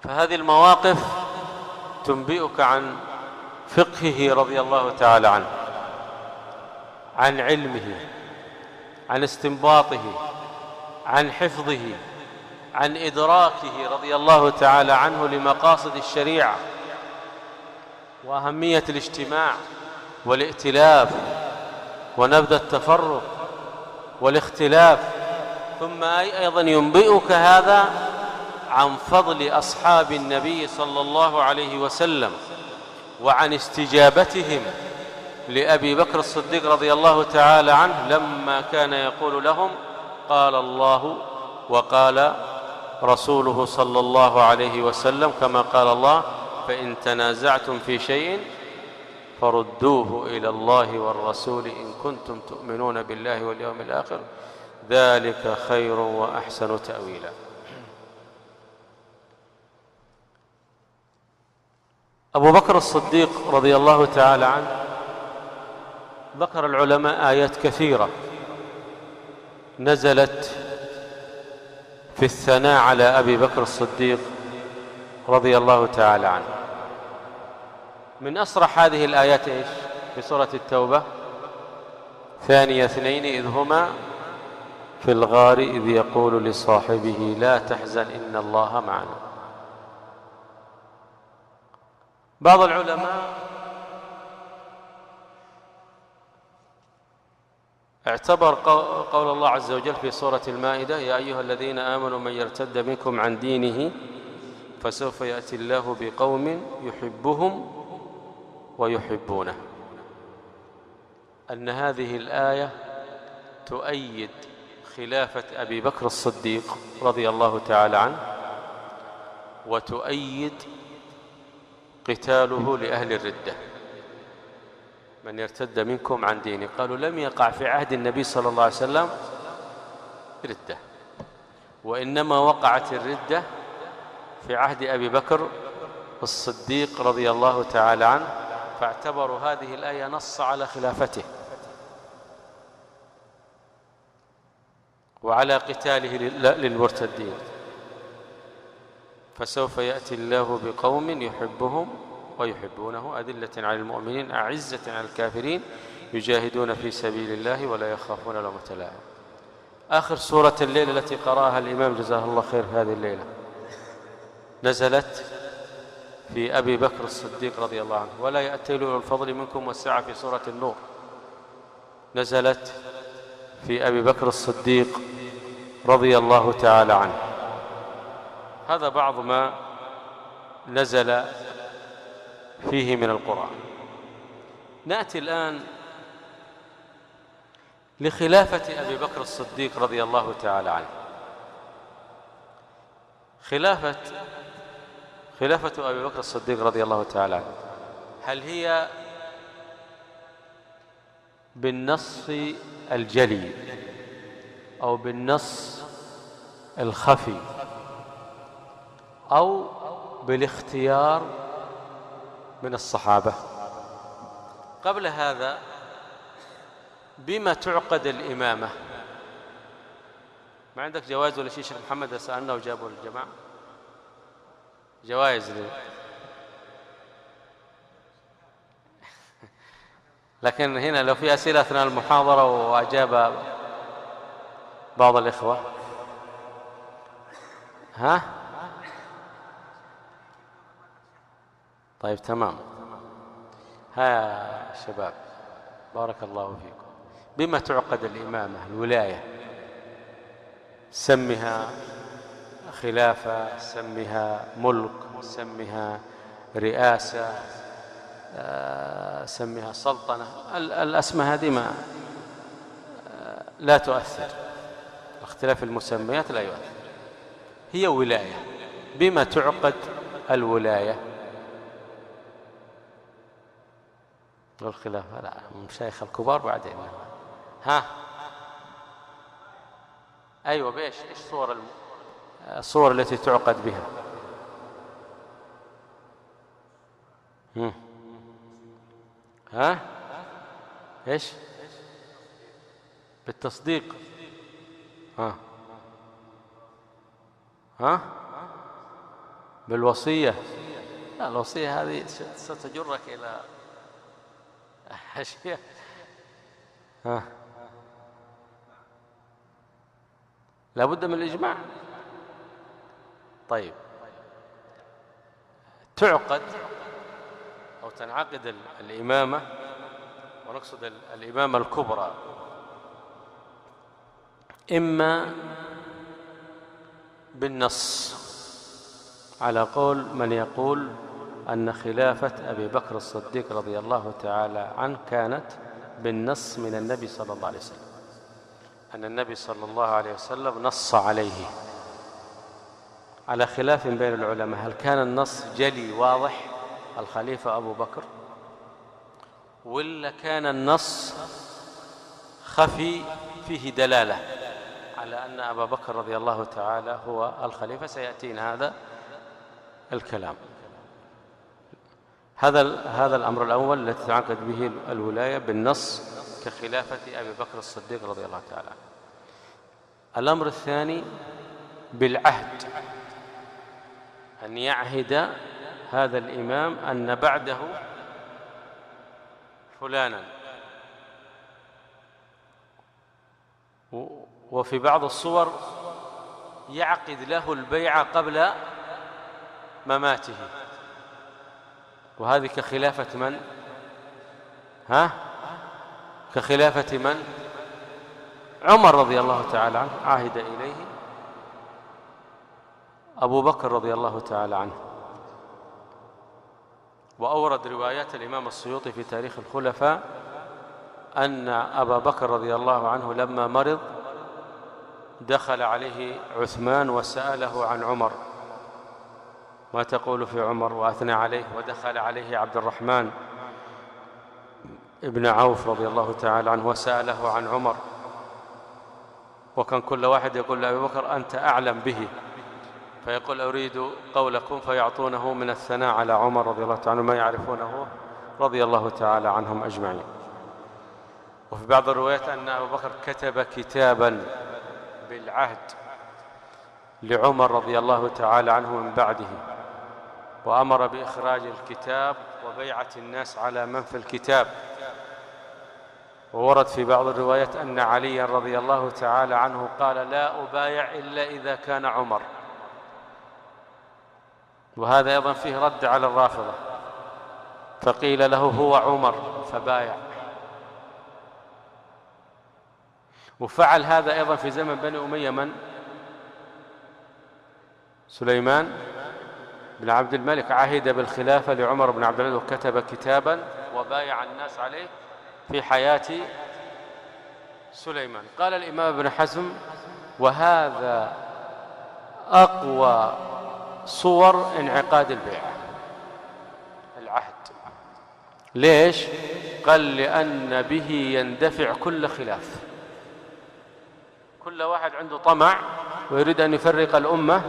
فهذه المواقف تنبئك عن فقهه رضي الله تعالى عنه، عن علمه، عن استنباطه، عن حفظه، عن إدراكه رضي الله تعالى عنه لمقاصد الشريعة وأهمية الاجتماع والائتلاف ونبذ التفرق والاختلاف. ثم أيضا ينبئك هذا عن فضل أصحاب النبي صلى الله عليه وسلم وعن استجابتهم لأبي بكر الصديق رضي الله تعالى عنه لما كان يقول لهم قال الله وقال رسوله صلى الله عليه وسلم، كما قال الله فإن تنازعتم في شيء فردوه إلى الله والرسول إن كنتم تؤمنون بالله واليوم الآخر ذلك خير وأحسن تأويلا. أبو بكر الصديق رضي الله تعالى عنه ذكر العلماء آيات كثيرة نزلت في الثناء على أبي بكر الصديق رضي الله تعالى عنه. من أصرح هذه الآيات إيش؟ في سورة التوبة: ثاني اثنين إذ هما في الغار إذ يقول لصاحبه لا تحزن إن الله معنا. بعض العلماء اعتبر قول الله عز وجل في سورة المائدة: يا أيها الذين آمنوا من يرتد منكم عن دينه فسوف يأتي الله بقوم يحبهم ويحبونه، أن هذه الآية تؤيد خلافة أبي بكر الصديق رضي الله تعالى عنه وتؤيد قتاله لأهل الردة. من يرتد منكم عن دينه، قالوا لم يقع في عهد النبي صلى الله عليه وسلم ردة، وإنما وقعت الردة في عهد أبي بكر الصديق رضي الله تعالى عنه، فاعتبروا هذه الآية نص على خلافته وعلى قتاله للمرتدين. فسوف يأتي الله بقوم يحبهم ويحبونه أذلة على المؤمنين أعزة على الكافرين يجاهدون في سبيل الله ولا يخافون لومة لائم. آخر سورة الليل التي قرأها الإمام جزاه الله خير هذه الليلة نزلت في أبي بكر الصديق رضي الله عنه: ولا يأتي أولو الفضل منكم والسعة. في سورة النور نزلت في أبي بكر الصديق رضي الله تعالى عنه. هذا بعض ما نزل فيه من القرآن. نأتي الآن لخلافة أبي بكر الصديق رضي الله تعالى عنه. خلافة أبي بكر الصديق رضي الله تعالى عنه هل هي بالنص الجلي أو بالنص الخفي أو بالاختيار من الصحابة؟ قبل هذا بما تعقد الإمامة؟ ما عندك جوائز ولا شيء شيخ محمد؟ سألنا وجابوا الجماعة جوائز لكن هنا لو في أسئلة أثناء المحاضرة وأجاب بعض الإخوة. ها؟ طيب تمام. ها شباب بارك الله فيكم. بما تعقد الإمامة الولاية؟ سمها خلافة، سمها ملك، سمها رئاسة، سمها سلطنة. الأسماء هذه ما لا تؤثر، اختلاف المسميات لا يؤثر، هي ولاية. بما تعقد الولاية؟ الخلافة لا، مشايخ الكبار بعدين. ها أيوة بإيش؟ إيش صور الصور التي تعقد بها. ها ايش؟ بالتصديق. ها بالوصية. لا، الوصية هذه ستجرك إلى أشياء. لا بد من الإجماع. طيب، تعقد أو تنعقد الإمامة، ونقصد الإمامة الكبرى، إما بالنص على قول من يقول أن خلافة أبي بكر الصديق رضي الله تعالى عنه كانت بالنص من النبي صلى الله عليه وسلم، أن النبي صلى الله عليه وسلم نص عليه، على خلاف بين العلماء هل كان النص جلي واضح الخليفة أبو بكر، ولا كان النص خفي فيه دلالة على أن أبا بكر رضي الله تعالى هو الخليفة. سيأتينا هذا الكلام. هذا الأمر الأول الذي تعقد به الولاية بالنص كخلافة أبي بكر الصديق رضي الله تعالى عنه. الأمر الثاني بالعهد، أن يعهد هذا الإمام أن بعده فلانا، وفي بعض الصور يعقد له البيعة قبل مماته، وهذه كخلافة من؟ كخلافة من؟ عمر رضي الله تعالى عنه، عاهد إليه أبو بكر رضي الله تعالى عنه. وأورد روايات الإمام السيوطي في تاريخ الخلفاء أن أبا بكر رضي الله عنه لما مرض دخل عليه عثمان وسأله عن عمر، ما تقول في عمر، وأثنى عليه. ودخل عليه عبد الرحمن ابن عوف رضي الله تعالى عنه وسأله عن عمر، وكان كل واحد يقول لأبي بكر أنت أعلم به، فيقول أريد قولكم، فيعطونه من الثناء على عمر رضي الله تعالى عنه ما يعرفونه رضي الله تعالى عنهم أجمعين. وفي بعض الروايات أن أبا بكر كتب كتابا بالعهد لعمر رضي الله تعالى عنه من بعده، وأمر بإخراج الكتاب وبيعة الناس على من في الكتاب. وورد في بعض الروايات أن عليا رضي الله تعالى عنه قال لا أبايع إلا إذا كان عمر، وهذا أيضا فيه رد على الرافضة، فقيل له هو عمر فبايع. وفعل هذا أيضا في زمن بني أمية من؟ سليمان بن عبد الملك عهد بالخلافة لعمر بن عبد العزيز وكتب كتابا وبايع الناس عليه في حياة سليمان. قال الإمام ابن حزم وهذا أقوى صور انعقاد البيعة، العهد. ليش؟ قال لأن به يندفع كل خلاف، كل واحد عنده طمع ويريد أن يفرق الأمة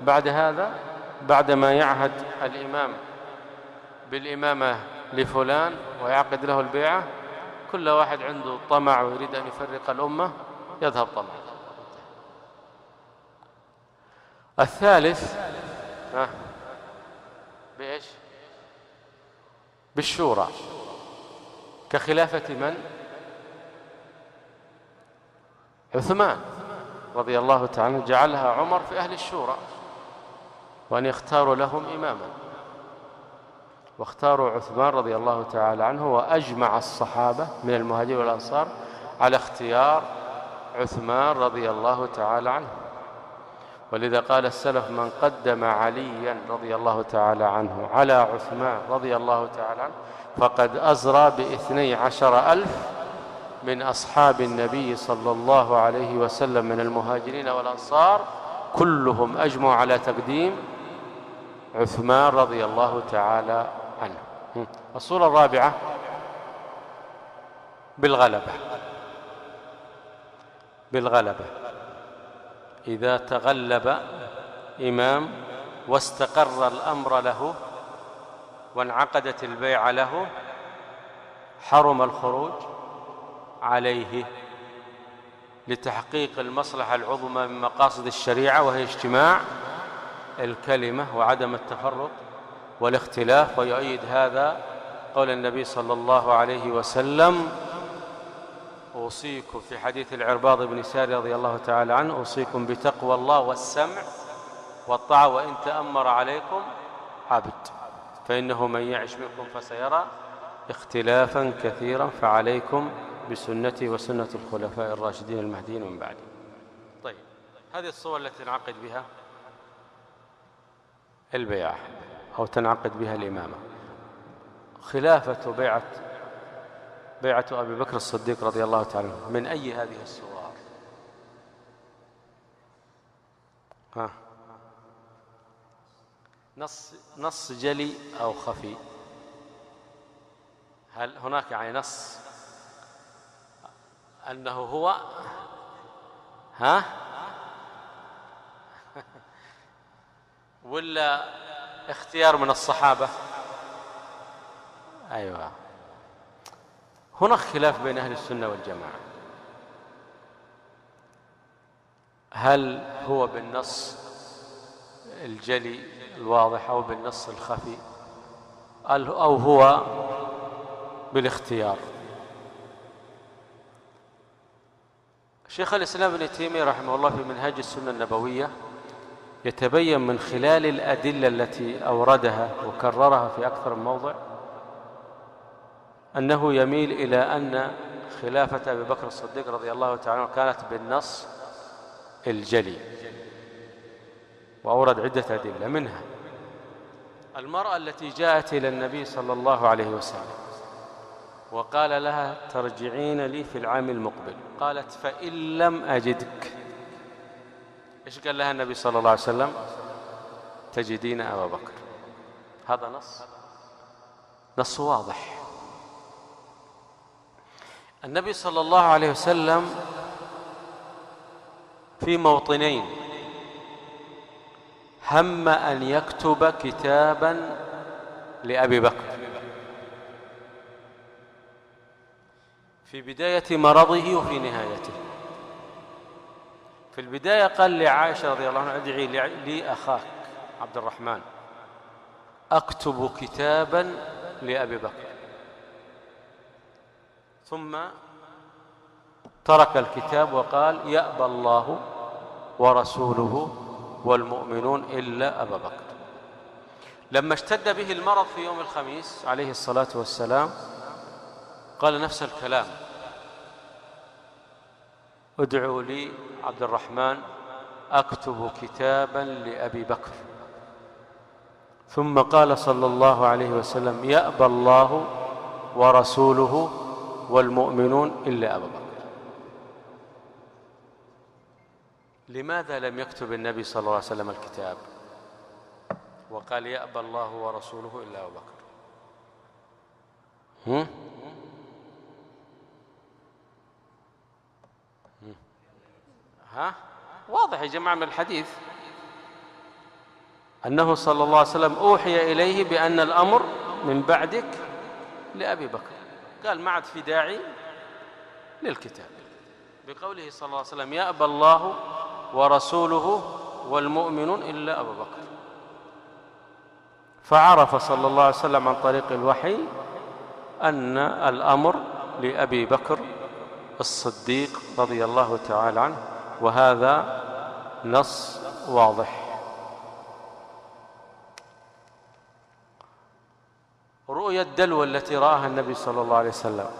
بعد هذا، بعدما يعهد الإمام بالإمامة لفلان ويعقد له البيعة، كل واحد عنده طمع ويريد أن يفرق الأمة، يذهب طمعه. الثالث بإيش؟ بالشورى، كخلافة من؟ عثمان رضي الله تعالى عنه، جعلها عمر في أهل الشورى وأن يختاروا لهم إماما، واختاروا عثمان رضي الله تعالى عنه، وأجمع الصحابة من المهاجرين والأنصار على اختيار عثمان رضي الله تعالى عنه. ولذا قال السلف من قدم عليا رضي الله تعالى عنه على عثمان رضي الله تعالى عنه فقد أزرى ب12,000 من أصحاب النبي صلى الله عليه وسلم من المهاجرين والأنصار، كلهم أجمعوا على تقديم عثمان رضي الله تعالى عنه. الصورة الرابعة بالغلبة. إذا تغلب إمام واستقر الأمر له وانعقدت البيعة له حرم الخروج عليه لتحقيق المصلحة العظمى من مقاصد الشريعة، وهي اجتماع الكلمة وعدم التفرق والاختلاف. ويؤيد هذا قول النبي صلى الله عليه وسلم: أوصيكم في حديث العرباض بن ساري رضي الله تعالى عنه: أوصيكم بتقوى الله والسمع والطاعة وإن تأمر عليكم عبد، فإنه من يعش منكم فسيرى اختلافا كثيرا، فعليكم بسنتي وسنة الخلفاء الراشدين المهديين من بعدي. طيب، هذه الصور التي تنعقد بها البيعة أو تنعقد بها الإمامة. خلافة بيعة أبي بكر الصديق رضي الله تعالى عنه من أي هذه الصور؟ نص جلي أو خفي؟ هل هناك يعني نص أنه هو ولا اختيار من الصحابة؟ أيوة، هناك خلاف بين أهل السنة والجماعة، هل هو بالنص الجلي الواضح أو بالنص الخفي أو هو بالاختيار؟ شيخ الإسلام ابن تيمية رحمه الله في منهاج السنة النبوية يتبين من خلال الأدلة التي أوردها وكررها في أكثر من موضع أنه يميل إلى أن خلافة أبي بكر الصديق رضي الله تعالى عنه كانت بالنص الجلي، وأورد عدة أدلة، منها المرأة التي جاءت إلى النبي صلى الله عليه وسلم وقال لها: ترجعين لي في العام المقبل. قالت: فإن لم أجدك. إيش قال لها النبي صلى الله عليه وسلم؟ تجدين أبا بكر. هذا نص واضح. النبي صلى الله عليه وسلم في موطنين هم أن يكتب كتابا لأبي بكر في بداية مرضه وفي نهايته. في البداية قال لعائشة رضي الله عنها: ادعي لي أخاك عبد الرحمن أكتب كتابا لأبي بكر. ثم ترك الكتاب وقال: يأبى الله ورسوله والمؤمنون إلا أبا بكر. لما اشتد به المرض في يوم الخميس عليه الصلاة والسلام قال نفس الكلام: ادعوا لي عبد الرحمن أكتب كتابا لأبي بكر. ثم قال صلى الله عليه وسلم: يأبى الله ورسوله والمؤمنون إلا أبا بكر. لماذا لم يكتب النبي صلى الله عليه وسلم الكتاب وقال: يأبى الله ورسوله إلا أبا بكر؟ واضح يا جماعة من الحديث أنه صلى الله عليه وسلم أوحي إليه بأن الأمر من بعدك لأبي بكر. قال ما عاد في داعي للكتاب، بقوله صلى الله عليه وسلم: يأبى الله ورسوله والمؤمنون إلا أبا بكر. فعرف صلى الله عليه وسلم عن طريق الوحي أن الأمر لأبي بكر الصديق رضي الله تعالى عنه، وهذا نص واضح. رؤيا الدلو التي رآها النبي صلى الله عليه وسلم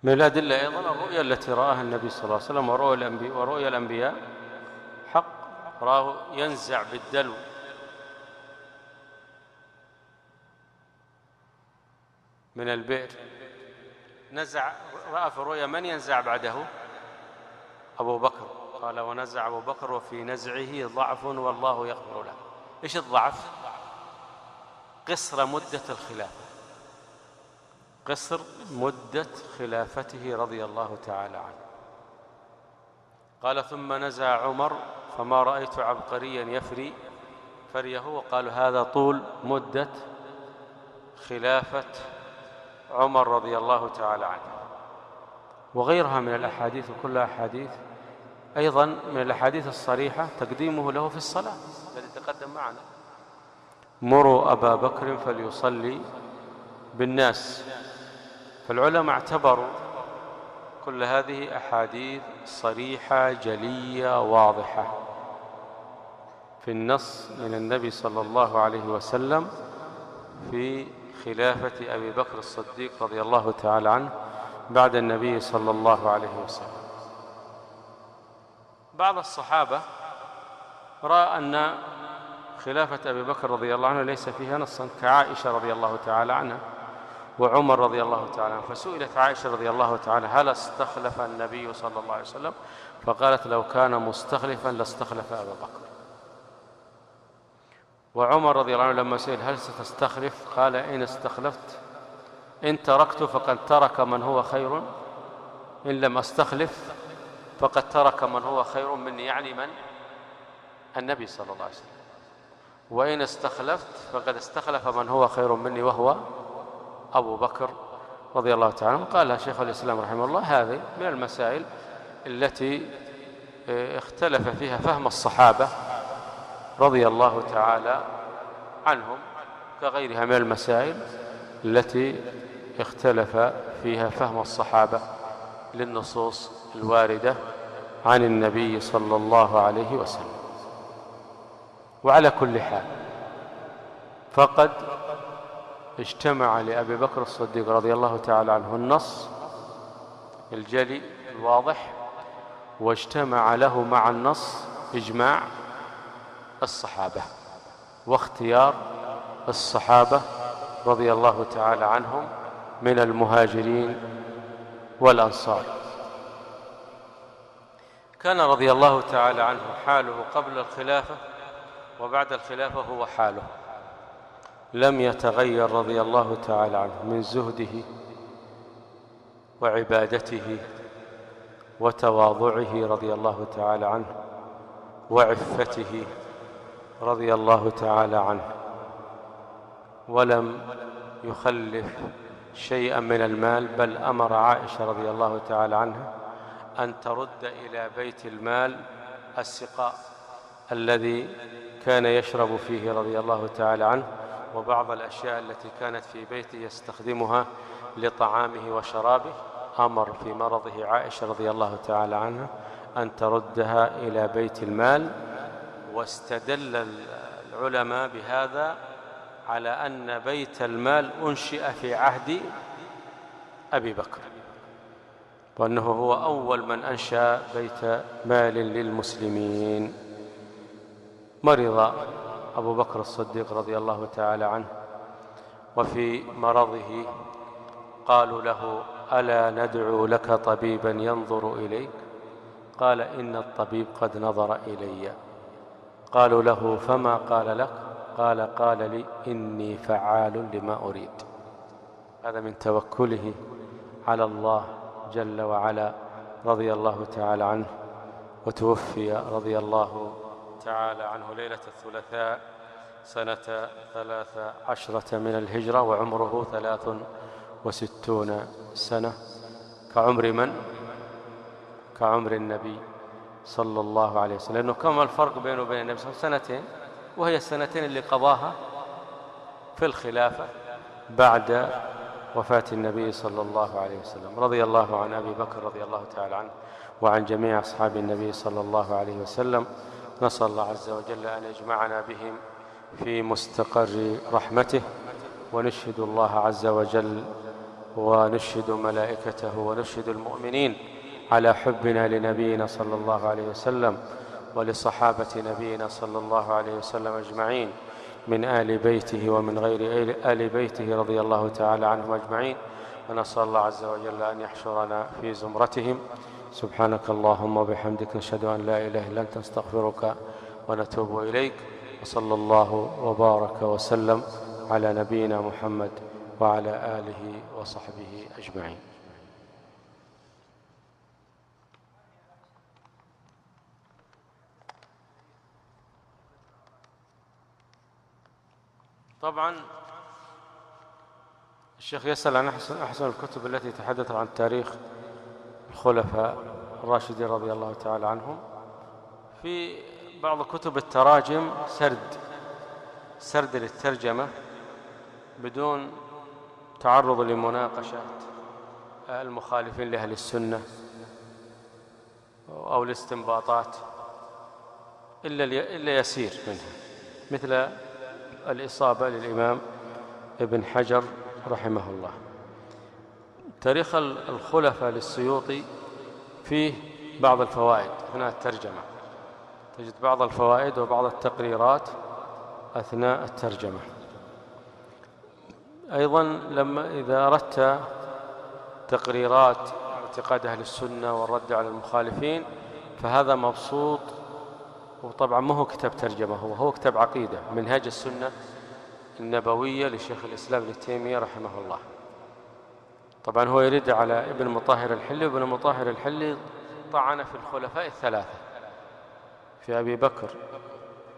من الأدلة أيضا الرؤيا التي رآها النبي صلى الله عليه وسلم ورؤيا الأنبياء حق. راه ينزع بالدلو من البئر، رأى في الرؤيا من ينزع بعده؟ أبو بكر. قال ونزع أبو بكر وفي نزعه ضعف والله يغفر له. إيش الضعف؟ قصر مدة الخلافة، قصر مدة خلافته رضي الله تعالى عنه. قال ثم نزع عمر فما رأيت عبقريا يفري فريه، وقالوا هذا طول مدة خلافة عمر رضي الله تعالى عنه. وغيرها من الأحاديث، وكلها أحاديث أيضا من الأحاديث الصريحة تقديمه له في الصلاة الذي تقدم معنا: مروا أبا بكر فليصلي بالناس. فالعلماء اعتبروا كل هذه أحاديث صريحة جلية واضحة في النص من النبي صلى الله عليه وسلم في خلافة أبي بكر الصديق رضي الله تعالى عنه بعد النبي صلى الله عليه وسلم. بعض الصحابة رأى أن خلافة أبي بكر رضي الله عنه ليس فيها نصا، كعائشة رضي الله تعالى عنها وعمر رضي الله تعالى عنه. فسئلت عائشة رضي الله تعالى هل استخلف النبي صلى الله عليه وسلم؟ فقالت لو كان مستخلفا لاستخلف أبا بكر. وعمر رضي الله عنه لما سئل هل ستستخلف؟ قال إن استخلفت إن تركت فقد ترك من هو خير، إن لم أستخلف فقد ترك من هو خير مني، يعني من؟ النبي صلى الله عليه وسلم. وإن استخلفت فقد استخلف من هو خير مني وهو أبو بكر رضي الله تعالى عنه. قالها شيخ الإسلام رحمه الله هذه من المسائل التي اختلف فيها فهم الصحابة رضي الله تعالى عنهم، كغيرها من المسائل التي اختلف فيها فهم الصحابة للنصوص الواردة عن النبي صلى الله عليه وسلم. وعلى كل حال فقد اجتمع لأبي بكر الصديق رضي الله تعالى عنه النص الجلي الواضح، واجتمع له مع النص إجماع الصحابة واختيار الصحابة رضي الله تعالى عنهم من المهاجرين والأنصار. كان رضي الله تعالى عنه حاله قبل الخلافة وبعد الخلافة هو حاله، لم يتغير رضي الله تعالى عنه من زهده وعبادته وتواضعه رضي الله تعالى عنه وعفته رضي الله تعالى عنه، ولم يخلف شيئا من المال، بل أمر عائشة رضي الله تعالى عنها أن ترد إلى بيت المال السقاء الذي كان يشرب فيه رضي الله تعالى عنه، وبعض الأشياء التي كانت في بيته يستخدمها لطعامه وشرابه. أمر في مرضه عائشة رضي الله تعالى عنها أن تردها إلى بيت المال. واستدل العلماء بهذا على أن بيت المال أنشئ في عهد أبي بكر، وأنه هو أول من أنشأ بيت مال للمسلمين. مرض أبو بكر الصديق رضي الله تعالى عنه، وفي مرضه قالوا له ألا ندعو لك طبيبا ينظر إليك؟ قال إن الطبيب قد نظر إلي. قالوا له فما قال لك؟ قال لي إني فعال لما أريد. هذا من توكله على الله جل وعلا رضي الله تعالى عنه. وتوفي رضي الله تعالى عنه ليلة الثلاثاء سنة 13 من الهجرة، وعمره 63 سنة، كعمر من؟ كعمر النبي صلى الله عليه وسلم. لأنه كم الفرق بينه وبين النبي صلى الله عليه وسلم؟ سنتين، وهي السنتين اللي قضاها في الخلافة بعد وفاة النبي صلى الله عليه وسلم. رضي الله عن أبي بكر رضي الله تعالى عنه وعن جميع أصحاب النبي صلى الله عليه وسلم. نسأل الله عز وجل أن يجمعنا بهم في مستقر رحمته، ونشهد الله عز وجل ونشهد ملائكته ونشهد المؤمنين على حبنا لنبينا صلى الله عليه وسلم ولصحابة نبينا صلى الله عليه وسلم أجمعين، من آل بيته ومن غير آل بيته رضي الله تعالى عنهم أجمعين. ونسأل الله عز وجل أن يحشرنا في زمرتهم. سبحانك اللهم وبحمدك، نشهد أن لا إله إلا أنت، نستغفرك ونتوب إليك. وصلى الله وبارك وسلم على نبينا محمد وعلى آله وصحبه أجمعين. طبعا الشيخ يسأل عن أحسن الكتب التي تحدث عن تاريخ الخلفاء الراشدين رضي الله تعالى عنهم. في بعض كتب التراجم سرد للترجمة بدون تعرض لمناقشة المخالفين لأهل السنة أو الاستنباطات إلا يسير منها، مثل الإصابة للإمام ابن حجر رحمه الله. تاريخ الخلفاء للسيوطي فيه بعض الفوائد أثناء الترجمة، تجد بعض الفوائد وبعض التقريرات أثناء الترجمة. أيضا إذا أردت تقريرات اعتقاد أهل السنة والرد على المخالفين فهذا مبسوط، وطبعا ما هو كتاب ترجمة، هو كتاب عقيدة، منهاج السنة النبوية لشيخ الإسلام ابن تيمية رحمه الله. طبعا هو يرد على ابن مطهر الحلي، وابن مطهر الحلي طعن في الخلفاء الثلاثة، في أبي بكر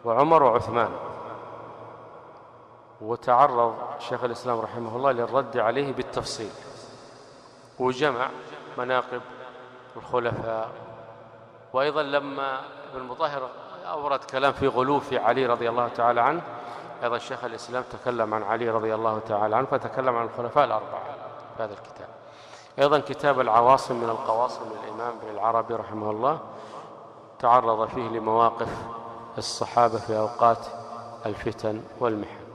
وعمر وعثمان، وتعرض شيخ الإسلام رحمه الله للرد عليه بالتفصيل، وجمع مناقب الخلفاء. وأيضا لما ابن مطهر أورد كلام في غلو في علي رضي الله تعالى عنه، أيضا شيخ الإسلام تكلم عن علي رضي الله تعالى عنه، فتكلم عن الخلفاء الأربعة في هذا الكتاب. أيضا كتاب العواصم من القواصم للإمام ابن العربي رحمه الله، تعرض فيه لمواقف الصحابة في أوقات الفتن والمحن.